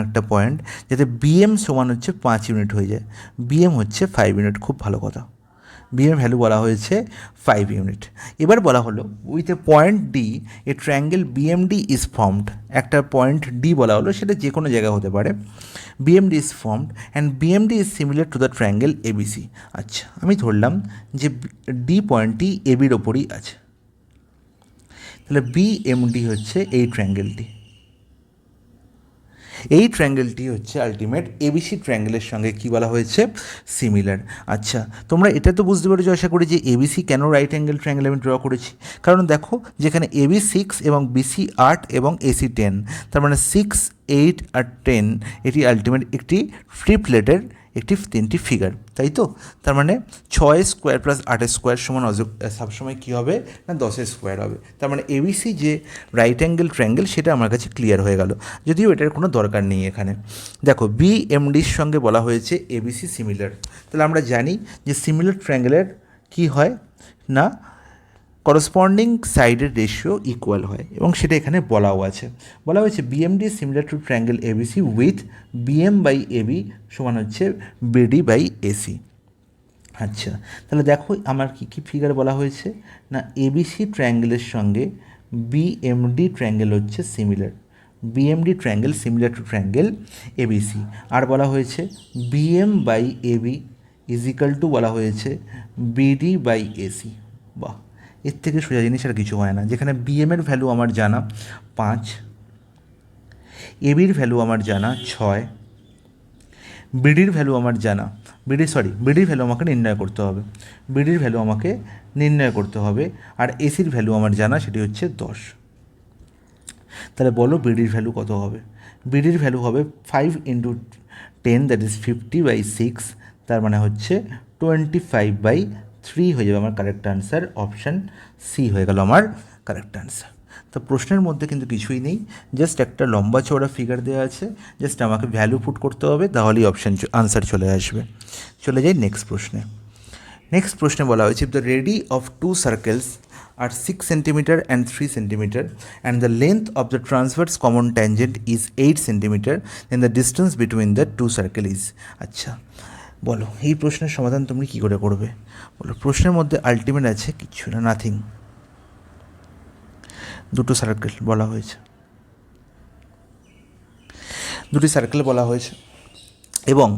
একটা পয়েন্ট যাতে BM সমান হচ্ছে 5 ইউনিট হয়ে যায়, BM হচ্ছে 5 ইউনিট। খুব ভালো কথা, BM ভ্যালু বলা হয়েছে 5 ইউনিট। এবার বলা হলো with a point D a triangle BMD is formed, একটা পয়েন্ট D বলা হলো, সেটা যে কোনো জায়গা হতে পারে। BMD is formed and BMD is similar to the triangle ABC। আচ্ছা, আমি ধরলাম যে D পয়েন্টটি ABর ওপরই আছে, তাহলে BMD হচ্ছে এই ট্রায়াঙ্গেলটি। এই ট্রায়াঙ্গেলটি হচ্ছে আলটিমেট এবিসি ট্রায়াঙ্গেলের সঙ্গে কী বলা হয়েছে, সিমিলার। আচ্ছা, তোমরা এটা তো বুঝতে পেরেছো আশা করি যে এবিসি কেন রাইট অ্যাঙ্গেল ট্রায়াঙ্গেল আমি ড্র করেছি। কারণ দেখো যেখানে এবি 6 এবং বিসি 8 এবং এসি 10, তার মানে 6, 8 আর 10 এটি আলটিমেট একটি ট্রিপলেটের একটি 3টি ফিগার, তাই তো। তার মানে 6 স্কোয়ার প্লাস 8 স্কোয়ার সমান সবসময় কী হবে না 10 স্কোয়ার হবে। তার মানে এবিসি যে রাইট অ্যাঙ্গেল ট্রায়াঙ্গেল সেটা আমার কাছে ক্লিয়ার হয়ে গেল, যদিও এটার কোনো দরকার নেই এখানে। দেখো বিএমডির সঙ্গে বলা হয়েছে এবিসি সিমিলার, তাহলে আমরা জানি যে সিমিলার ট্রায়াঙ্গেলের কী হয় না করসপন্ডিং সাইডের রেশিও ইকুয়াল হয়, এবং সেটা এখানে বলাও আছে। বলা হয়েছে BMD similar to triangle ABC with BM by AB সমান হচ্ছে বিডি বাই এসি। আচ্ছা, তাহলে দেখো আমার কী কী ফিগার বলা হয়েছে না এবিসি ট্রায়াঙ্গেলের সঙ্গে বিএমডি ট্রায়াঙ্গেল হচ্ছে similar, BMD triangle similar to triangle ABC. আর বলা হয়েছে BM by AB is equal to বলা হয়েছে বিডি বাই এসি। বাহ, এর থেকে সোজা জিনিস আর কিছু হয় না। যেখানে বিএমের ভ্যালু আমার জানা 5, এবির ভ্যালু আমার জানা 6, বিডির ভ্যালু আমার জানা বিডির ভ্যালু আমাকে নির্ণয় করতে হবে, বিডির ভ্যালু আমাকে নির্ণয় করতে হবে, আর এসির ভ্যালু আমার জানা সেটি হচ্ছে 10। তাহলে বলো বিডির ভ্যালু কত হবে? বিডির ভ্যালু হবে 5 × 10 দ্যাট ইজ 50/6, তার মানে হচ্ছে 25/3 হয়ে যাবে আমার কারেক্ট আনসার। অপশান সি হয়ে গেল আমার কারেক্ট আনসার। তো প্রশ্নের মধ্যে কিন্তু কিছুই নেই, জাস্ট একটা লম্বা চওড়া ফিগার দেওয়া আছে, জাস্ট আমাকে ভ্যালু পুট করতে হবে, তাহলেই আনসার চলে আসবে। চলে যাই নেক্সট প্রশ্নে। নেক্সট প্রশ্নে বলা হয়েছে the ready of 2 circles are 6 cm and 3 cm and the length of the transverse common tangent is 8 cm, then the distance between the 2 circle is। আচ্ছা, বলো এই প্রশ্নের সমাধান তুমি কী করে করবে? বলো প্রশ্নের মধ্যে আলটিমেট আছে কিছু না, নাথিং। দুটো সার্কেল বলা হয়েছে, দুটি সার্কেল বলা হয়েছে, এবং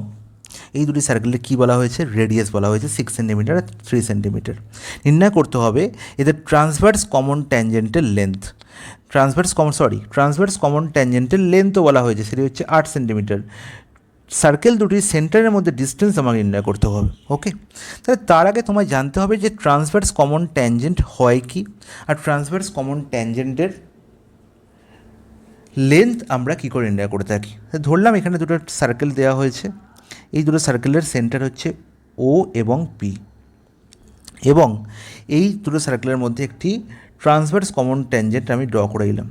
এই দুটি সার্কেলের কী বলা হয়েছে, রেডিয়াস বলা হয়েছে 6 cm আর 3 cm। নির্ণয় করতে হবে এদের ট্রান্সভার্স কমন ট্যানজেন্টের লেন্থ। ট্রান্সভার্স কমন ট্যানজেন্টের লেন্থও বলা হয়েছে, সেটি হচ্ছে 8 cm। সার্কেল দুটির সেন্টারের মধ্যে ডিস্টেন্স আমাকে নির্ণয় করতে হবে। ওকে, তাহলে তার আগে তোমায় জানতে হবে যে ট্রান্সভার্স কমন ট্যানজেন্ট হয় কি, আর ট্রান্সভার্স কমন ট্যানজেন্টের লেন্থ আমরা কী করে নির্ণয় করে থাকি। ধরলাম এখানে দুটো সার্কেল দেওয়া হয়েছে, এই দুটো সার্কেলের সেন্টার হচ্ছে ও এবং পি, এবং এই দুটো সার্কেলের মধ্যে একটি ট্রান্সভার্স কমন ট্যানজেন্ট আমি ড্র করে দিলাম।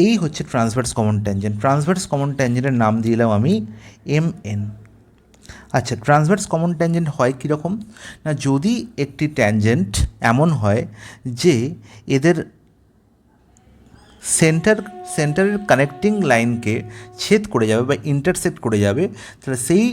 এই হচ্ছে transverse common tangent. Transverse common ট্যানজেন্টের নাম দিলাম আমি MN। আচ্ছা, ট্রান্সভার্স কমন ট্যানজেন্ট হয় কীরকম না, যদি একটি ট্যানজেন্ট এমন হয় যে এদের সেন্টারের কানেক্টিং লাইনকে ছেদ করে যাবে বা ইন্টারসেক্ট করে যাবে, তাহলে সেই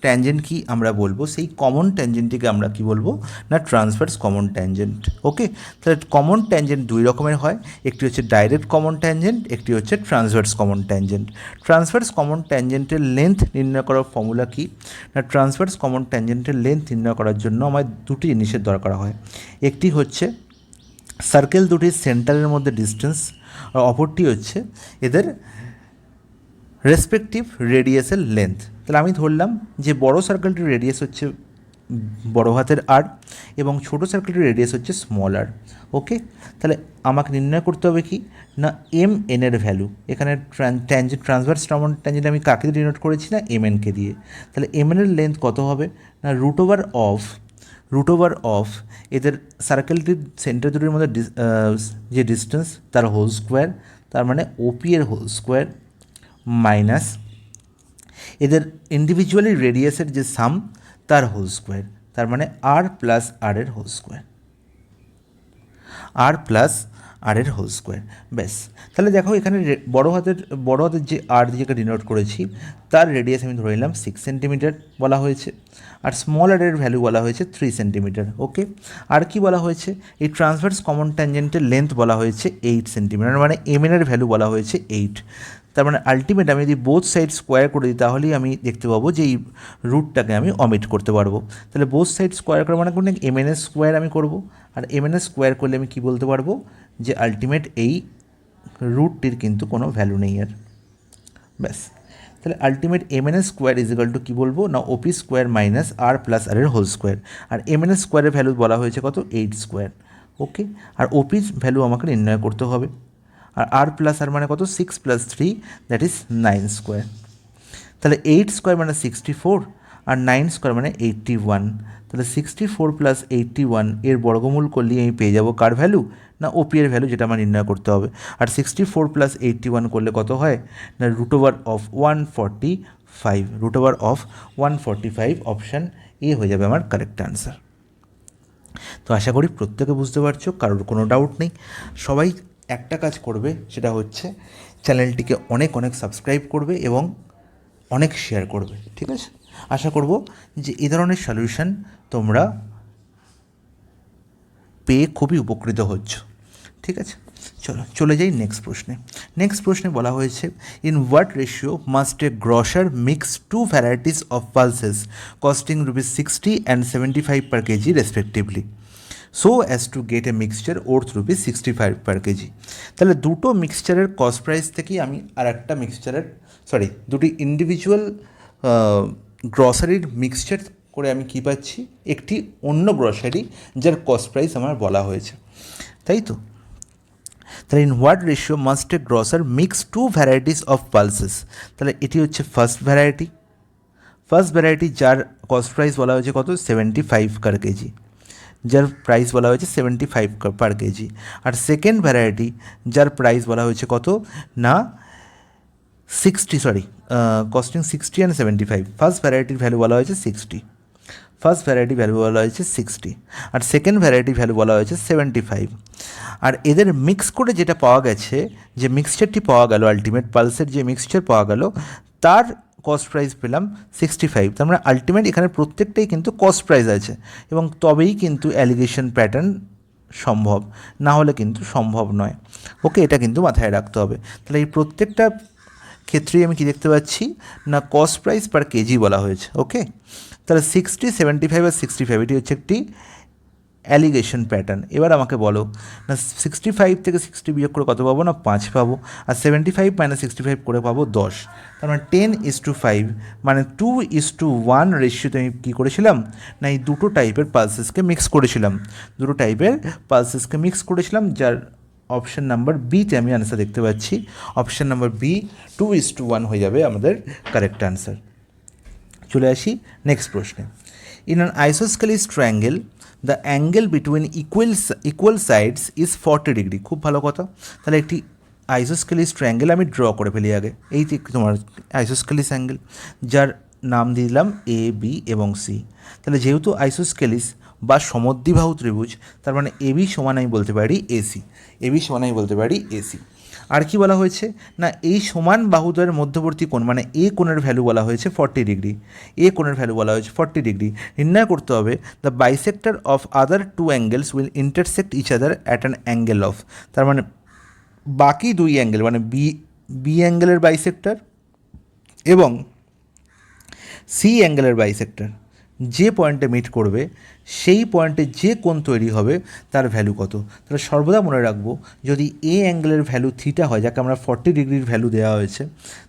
ট্যানজেন্ট কি আমরা বলবো, সেই কমন ট্যানজেন্টটিকে আমরা কি বলবো না ট্রান্সভার্স কমন ট্যানজেন্ট। ওকে, তাহলে কমন ট্যানজেন্ট দুই রকমের হয়, একটি হচ্ছে ডাইরেক্ট কমন ট্যানজেন্ট, একটি হচ্ছে transverse common tangent. Transverse common ট্যানজেন্টের লেন্থ নির্ণয় করার ফর্মুলা কি না, ট্রান্সভার্স কমন ট্যানজেন্টের লেন্থ নির্ণয় করার জন্য আমার দুটি জিনিসের দরকার হয়। একটি হচ্ছে সার্কেল দুটির সেন্টারের মধ্যে ডিস্টেন্স, আর অপরটি হচ্ছে এদের রেসপেক্টিভ রেডিয়াসের লেন্থ। তাহলে আমি ধরলাম যে বড় সার্কেলটির রেডিয়াস হচ্ছে বড় হাতের আর, এবং ছোটো সার্কেলটির রেডিয়াস হচ্ছে স্মল আর। ওকে, তাহলে আমাকে নির্ণয় করতে হবে কি না MN এর ভ্যালু। এখানে ট্রান্সভার্স কমন ট্যানজেন্ট আমি কাকে ডিনোট করেছি না MN কে দিয়ে। তাহলে MN এর লেন্থ কত হবে না রুট ওভার অফ এদের সার্কেলটির সেন্টার দুটির মধ্যে যে ডিস্টেন্স তার হোল স্কোয়ার, তার মানে OP এর হোল স্কোয়ার, মাইনাস এদের ইন্ডিভিজুয়ালি রেডিয়াসের যে সাম তার হোল স্কোয়ার, তার মানে R প্লাস R এর হোল স্কোয়ার, R এর হোল স্কোয়ার। ব্যাস, তাহলে দেখো এখানে বড় হাতের যে R দিকে ডিনোট করেছি তার রেডিয়াস আমি ধরে নিলাম 6 সেন্টিমিটার বলা হয়েছে, আর স্মল আর এর ভ্যালু বলা হয়েছে 3 সেন্টিমিটার। ওকে, আর কি বলা হয়েছে এই ট্রান্সভার্স কমন ট্যানজেন্টের লেন্থ বলা হয়েছে 8 সেন্টিমিটার, মানে MN এর ভ্যালু বলা হয়েছে 8। তার মানে আলটিমেট আমি যদি বোথ সাইড স্কোয়ার করে দিই তাহলেই আমি দেখতে পাবো যে এই রুটটাকে আমি অমিট করতে পারবো। তাহলে বোথ সাইড স্কোয়ার করা মানে কোনো MN এর স্কোয়ার আমি করব, আর MN এর স্কোয়ার করলে আমি কী বলতে পারবো যে আলটিমেট এই রুটটির কিন্তু কোনো ভ্যালু নেই আর। ব্যাস। তাহলে ultimate M N square is equal to কী বলবো না OP square minus R plus R এর হোল স্কোয়ার। আর এম এন স্কোয়ারের ভ্যালু বলা হয়েছে কত 8 স্কোয়ার। ওকে, আর ওপির ভ্যালু আমাকে নির্ণয় করতে হবে। আর প্লাস আর মানে কত 6 প্লাস 3 দ্যাট ইজ 9 স্কোয়ার। তাহলে 8 স্কোয়ার মানে 64 আর 9 স্কোয়ার মানে 81। তাহলে 64 প্লাস 81 এর বর্গমূল করলেই আমি পেয়ে যাবো কার ভ্যালু না ওপি এর ভ্যালু, যেটা আমার নির্ণয় করতে হবে। আর 64 প্লাস 81 করলে কত হয় না √অফ 145, √অফ 145 অপশান এ হয়ে যাবে আমার কারেক্ট অ্যান্সার। তো আশা করি প্রত্যেকে বুঝতে পারছো, কারোর কোনো ডাউট নেই। সবাই একটা কাজ করবে, সেটা হচ্ছে চ্যানেলটিকে অনেক অনেক সাবস্ক্রাইব করবে এবং অনেক শেয়ার করবে, ঠিক আছে? আশা করব যে এই ধরনের সলিউশন তোমরা পেয়ে খুবই উপকৃত হচ্ছ, ঠিক আছে? চলে যাই নেক্সট প্রশ্নে। নেক্সট প্রশ্নে বলা হয়েছে in what ratio must A grosser mix 2 varieties of pulses costing ₹60 and 75 per kg respectively so as to get A mixture worth ₹65 per kg। তাহলে দুটো মিক্সচারের কস্ট প্রাইস থেকেই আমি আর একটা মিক্সচারের দুটি ইন্ডিভিজুয়াল গ্রসারির মিক্সচার করে আমি কী পাচ্ছি, একটি অন্য গ্রসারি যার কস্ট প্রাইস আমার বলা হয়েছে, তাই তো? তাহলে in what ratio must A grosser mix 2 varieties of pulses. তাহলে এটি হচ্ছে ফার্স্ট ভ্যারাইটি যার কস্ট প্রাইস বলা হয়েছে কত 75 per kg, যার প্রাইস বলা হয়েছে 75 per kg। আর সেকেন্ড ভ্যারাইটি যার প্রাইস বলা হয়েছে কত না 60 কস্টিং 60 and 75। ফার্স্ট ভ্যারাইটির ভ্যালু বলা হয়েছে 60, আর সেকেন্ড ভ্যারাইটির ভ্যালু বলা হয়েছে 75। আর এদের মিক্স করে যেটা পাওয়া গেছে, যে মিক্সচারটি পাওয়া গেল, আলটিমেট পালসের যে মিক্সচার পাওয়া গেল তার কস্ট প্রাইস পেলাম 65। তার মানে আলটিমেট এখানে প্রত্যেকটাই কিন্তু কস্ট প্রাইস আছে, এবং তবেই কিন্তু অ্যালিগেশন প্যাটার্ন সম্ভব, না হলে কিন্তু সম্ভব নয়। ওকে, এটা কিন্তু মাথায় রাখতে হবে। তাহলে এই প্রত্যেকটা ক্ষেত্রেই আমি কি দেখতে পাচ্ছি না কস্ট প্রাইস পার কেজি বলা হয়েছে। ওকে, তাহলে 60, 75 আর 65 এটি হচ্ছে একটি অ্যালিগেশন প্যাটার্ন। এবার আমাকে বলো না 65 থেকে 60 বিয়োগ করে কত পাবো না 5 পাবো, আর 75 - 65 করে পাবো 10। তার মানে 10:5 মানে 2:1 রেশিওতে আমি কী করেছিলাম না এই দুটো টাইপের পালসেসকে মিক্স করেছিলাম, যার অপশান নাম্বার বিতে আমি আনসার দেখতে পাচ্ছি। অপশান নাম্বার বি 2:1 হয়ে যাবে আমাদের কারেক্ট আনসার। চলে আসি নেক্সট প্রশ্নে। In an isosceles triangle the angle between equal sides is 40 degree. খুব ভালো কথা। তাহলে একটি আইসোস্কেলিস ট্রায়াঙ্গেল আমি ড্র করে ফেলি আগে। এই তোমার আইসোস্কেলিস অ্যাঙ্গেল, যার নাম দিলাম এ, বি এবং সি। তাহলে যেহেতু আইসোস্কেলিস বা সমদ্বিবাহু ত্রিভুজ, তার মানে এবি সমান আমি বলতে পারি এসি। আর কি বলা হয়েছে না এই সমান বাহুদ্বয়ের মধ্যবর্তী কোণ মানে এ কোণের ভ্যালু বলা হয়েছে 40 ডিগ্রি। নির্ণয় করতে হবে the bisector of other 2 angles will intersect each other at an angle of. তার মানে বাকি 2 অ্যাঙ্গেল মানে বি অ্যাঙ্গেলের বাইসেক্টর এবং সি অ্যাঙ্গেলের বাইসেক্টর যে পয়েন্টে মিট করবে সেই পয়েন্টে যে কোণ তৈরি হবে তার ভ্যালু কত। তাহলে সর্বদা মনে রাখবো যদি এ অ্যাঙ্গেলের ভ্যালু থিটা হয়, যাকে আমরা 40 ডিগ্রির ভ্যালু দেওয়া হয়েছে,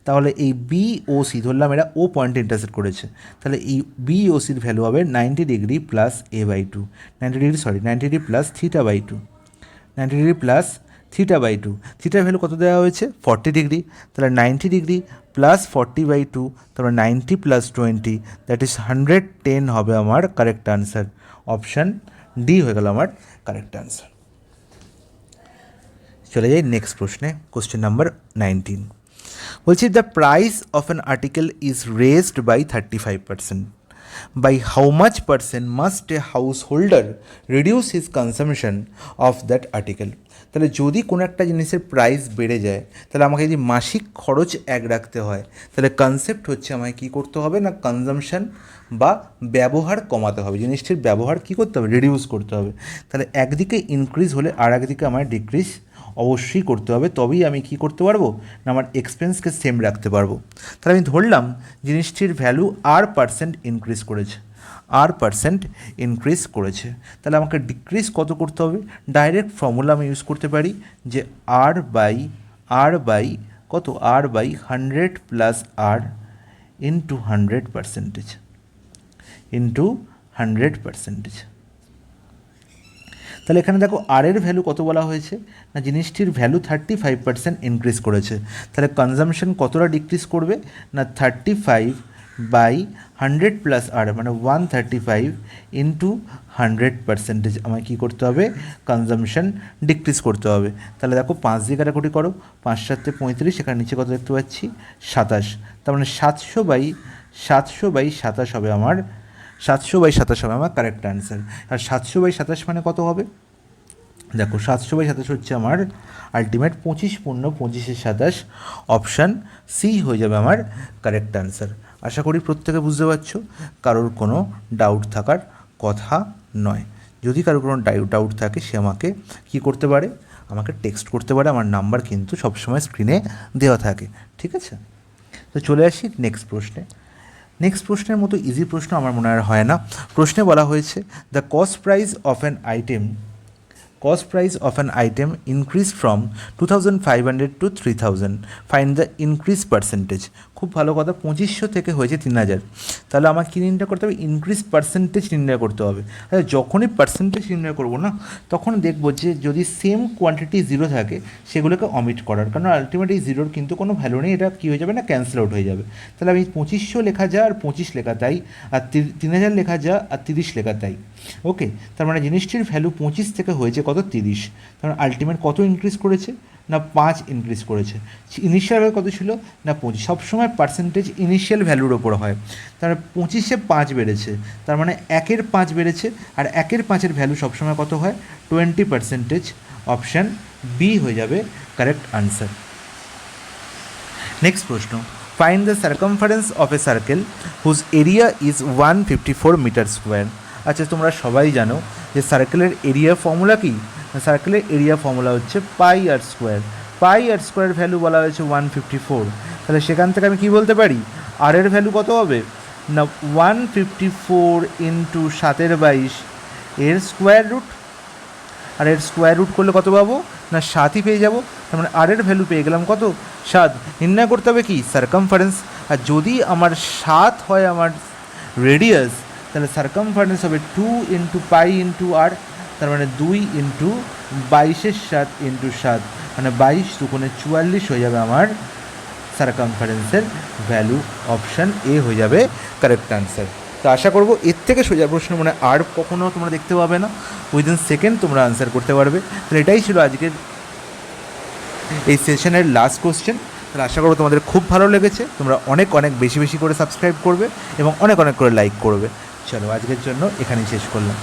তাহলে এই বি ও সি ধরলাম এরা ও পয়েন্টে ইন্টারসেক্ট করেছে, তাহলে এই বি ও সির ভ্যালু হবে 90 degree plus a/2, 90 degree plus θ/2, থিটার ভ্যালু কত দেওয়া হয়েছে 40 ডিগ্রি। তাহলে 90 ডিগ্রি প্লাস 40/2, তারপরে 90 প্লাস 20 দ্যাট ইজ 110 হবে আমার কারেক্ট আনসার। অপশান ডি হয়ে গেল আমার কারেক্ট আনসার। চলে যাই নেক্সট প্রশ্নে, কোশ্চেন নাম্বার 19। বলছি the price of an article is raised by 35%. By how much percent must a householder reduce his consumption of that article? তাহলে যদি কোনো একটা জিনিসের প্রাইস বেড়ে যায়, তাহলে আমাকে যদি মাসিক খরচ এক রাখতে হয়, তাহলে কনসেপ্ট হচ্ছে আমায় কী করতে হবে না কনজামশন বা ব্যবহার কমাতে হবে, জিনিসটির ব্যবহার কী করতে হবে রিডিউস করতে হবে। তাহলে একদিকে ইনক্রিজ হলে আর একদিকে আমায় ডিক্রিজ অবশ্যই করতে হবে, তবেই আমি কী করতে পারবো না আমার এক্সপেন্সকে সেম রাখতে পারবো। তাহলে আমি ধরলাম জিনিসটির ভ্যালু R% ইনক্রিজ করেছে, তাহলে আমাকে ডিক্রিজ কত করতে হবে, ডাইরেক্ট ফর্মুলা আমি ইউজ করতে পারি যে R বাই কত R by 100 plus R into 100% into 100%। তাহলে এখানে দেখো আর এর ভ্যালু কত বলা হয়েছে না, জিনিসটির ভ্যালু 35% ইনক্রিজ করেছে। তাহলে কনজামশন কতটা ডিক্রিজ করবে না 35/100 প্লাস আর মানে 135 ইন্টু 100% আমায় কী করতে হবে, কনজামশন ডিক্রিজ করতে হবে। তাহলে দেখো 5 দিয়ে কাটাকুটি করো, 5 7 35, এখানে নিচে কত দেখতে পাচ্ছি 27, তার মানে 700/27 হবে আমার 700/27 হবে আমার কারেক্ট অ্যান্সার। আর 700/27 মানে কত হবে, দেখো 700/27 হচ্ছে আমার আলটিমেট 25 পূর্ণ 25-27, অপশান সি হয়ে যাবে আমার কারেক্ট অ্যান্সার। আশা করি প্রত্যেকে বুঝতে পারছো, কারোর কোনো ডাউট থাকার কথা নয়। যদি কারোর কোনো ডাউট থাকে সে আমাকে কী করতে পারে, আমাকে টেক্সট করতে পারে, আমার নাম্বার কিন্তু সবসময় স্ক্রিনে দেওয়া থাকে, ঠিক আছে। তো চলে আসি নেক্সট প্রশ্নে। নেক্সট প্রশ্নের মতো ইজি প্রশ্ন আমার মনে হয় না। প্রশ্নে বলা হয়েছে the cost price of an item increase from 2500 to 3000, find the increase percentage. খুব ভালো কথা, 2500 থেকে হয়েছে 3000, তাহলে আমার কী নির্ণয় করতে হবে, ইনক্রিজ পার্সেন্টেজ নির্ণয় করতে হবে। যখনই পার্সেন্টেজ নির্ণয় করবো না, তখন দেখবো যে যদি সেম কোয়ান্টিটি জিরো থাকে সেগুলোকে অমিট করার, কারণ আলটিমেটলি জিরোর কিন্তু কোনো ভ্যালু নেই, এটা কী হয়ে যাবে না, ক্যান্সেল আউট হয়ে যাবে। তাহলে আমি 2500 লেখা যা আর 25 লেখা তাই, আর 3000 লেখা যা আর 30 লেখা তাই। ওকে, তার মানে জিনিসটির ভ্যালু 25 থেকে হয়েছে কত, 30, তার মানে আলটিমেট কত ইনক্রিজ করেছে না 5 ইনক্রিজ করেছে। ইনিশিয়াল ভ্যালু কত ছিল না 25, সবসময় পার্সেন্টেজ ইনিশিয়াল ভ্যালুর ওপর হয়। তার মানে 25-এ 5 বেড়েছে, তার মানে 1-এর 5 বেড়েছে, আর 1-এর 5-এর ভ্যালু সবসময় কত হয়, 20%। অপশান বি হয়ে যাবে কারেক্ট আনসার। নেক্সট প্রশ্ন, find the circumference of a circle whose area is 154 meter square. আচ্ছা, তোমরা সবাই জানো যে সার্কেলের এরিয়া ফর্মুলা কি, সার্কেলের এরিয়া ফর্মুলা হচ্ছে পাই আর স্কোয়ার। পাই আর স্কোয়ার ভ্যালু বলা হয়েছে 154, তাহলে সেখান থেকে আমি কী বলতে পারি, আর এর ভ্যালু কত হবে না 154 ইন্টু 7/22 এর স্কোয়ার রুট, আর এর স্কোয়ার রুট করলে কত পাবো না 7ই পেয়ে যাবো। তার মানে আর এর ভ্যালু পেয়ে গেলাম কত 7। নির্ণয় করতে হবে কি সার্কামফারেন্স, আর যদি আমার 7 হয় আমার রেডিয়াস, তাহলে সার্কামফারেন্স হবে 2 ইন্টু পাই ইন্টু আর, তার মানে 2 ইন্টু 22-এর 7 ইন্টু 7, মানে 22 দুগুণে 44 হয়ে যাবে আমার সার্কামফারেন্সের ভ্যালু। অপশান এ হয়ে যাবে কারেক্ট আনসার। তো আশা করবো এর থেকে সোজা প্রশ্ন মানে আর কখনো তোমরা দেখতে পাবে না, উইদিন সেকেন্ড তোমরা আনসার করতে পারবে। তাহলে এটাই ছিল আজকের এই সেশনের লাস্ট কোশ্চেন। তাহলে আশা করবো তোমাদের খুব ভালো লেগেছে, তোমরা অনেক অনেক বেশি বেশি করে সাবস্ক্রাইব করবে এবং অনেক অনেক করে লাইক করবে। চলো আজকের জন্য এখানেই শেষ করলাম।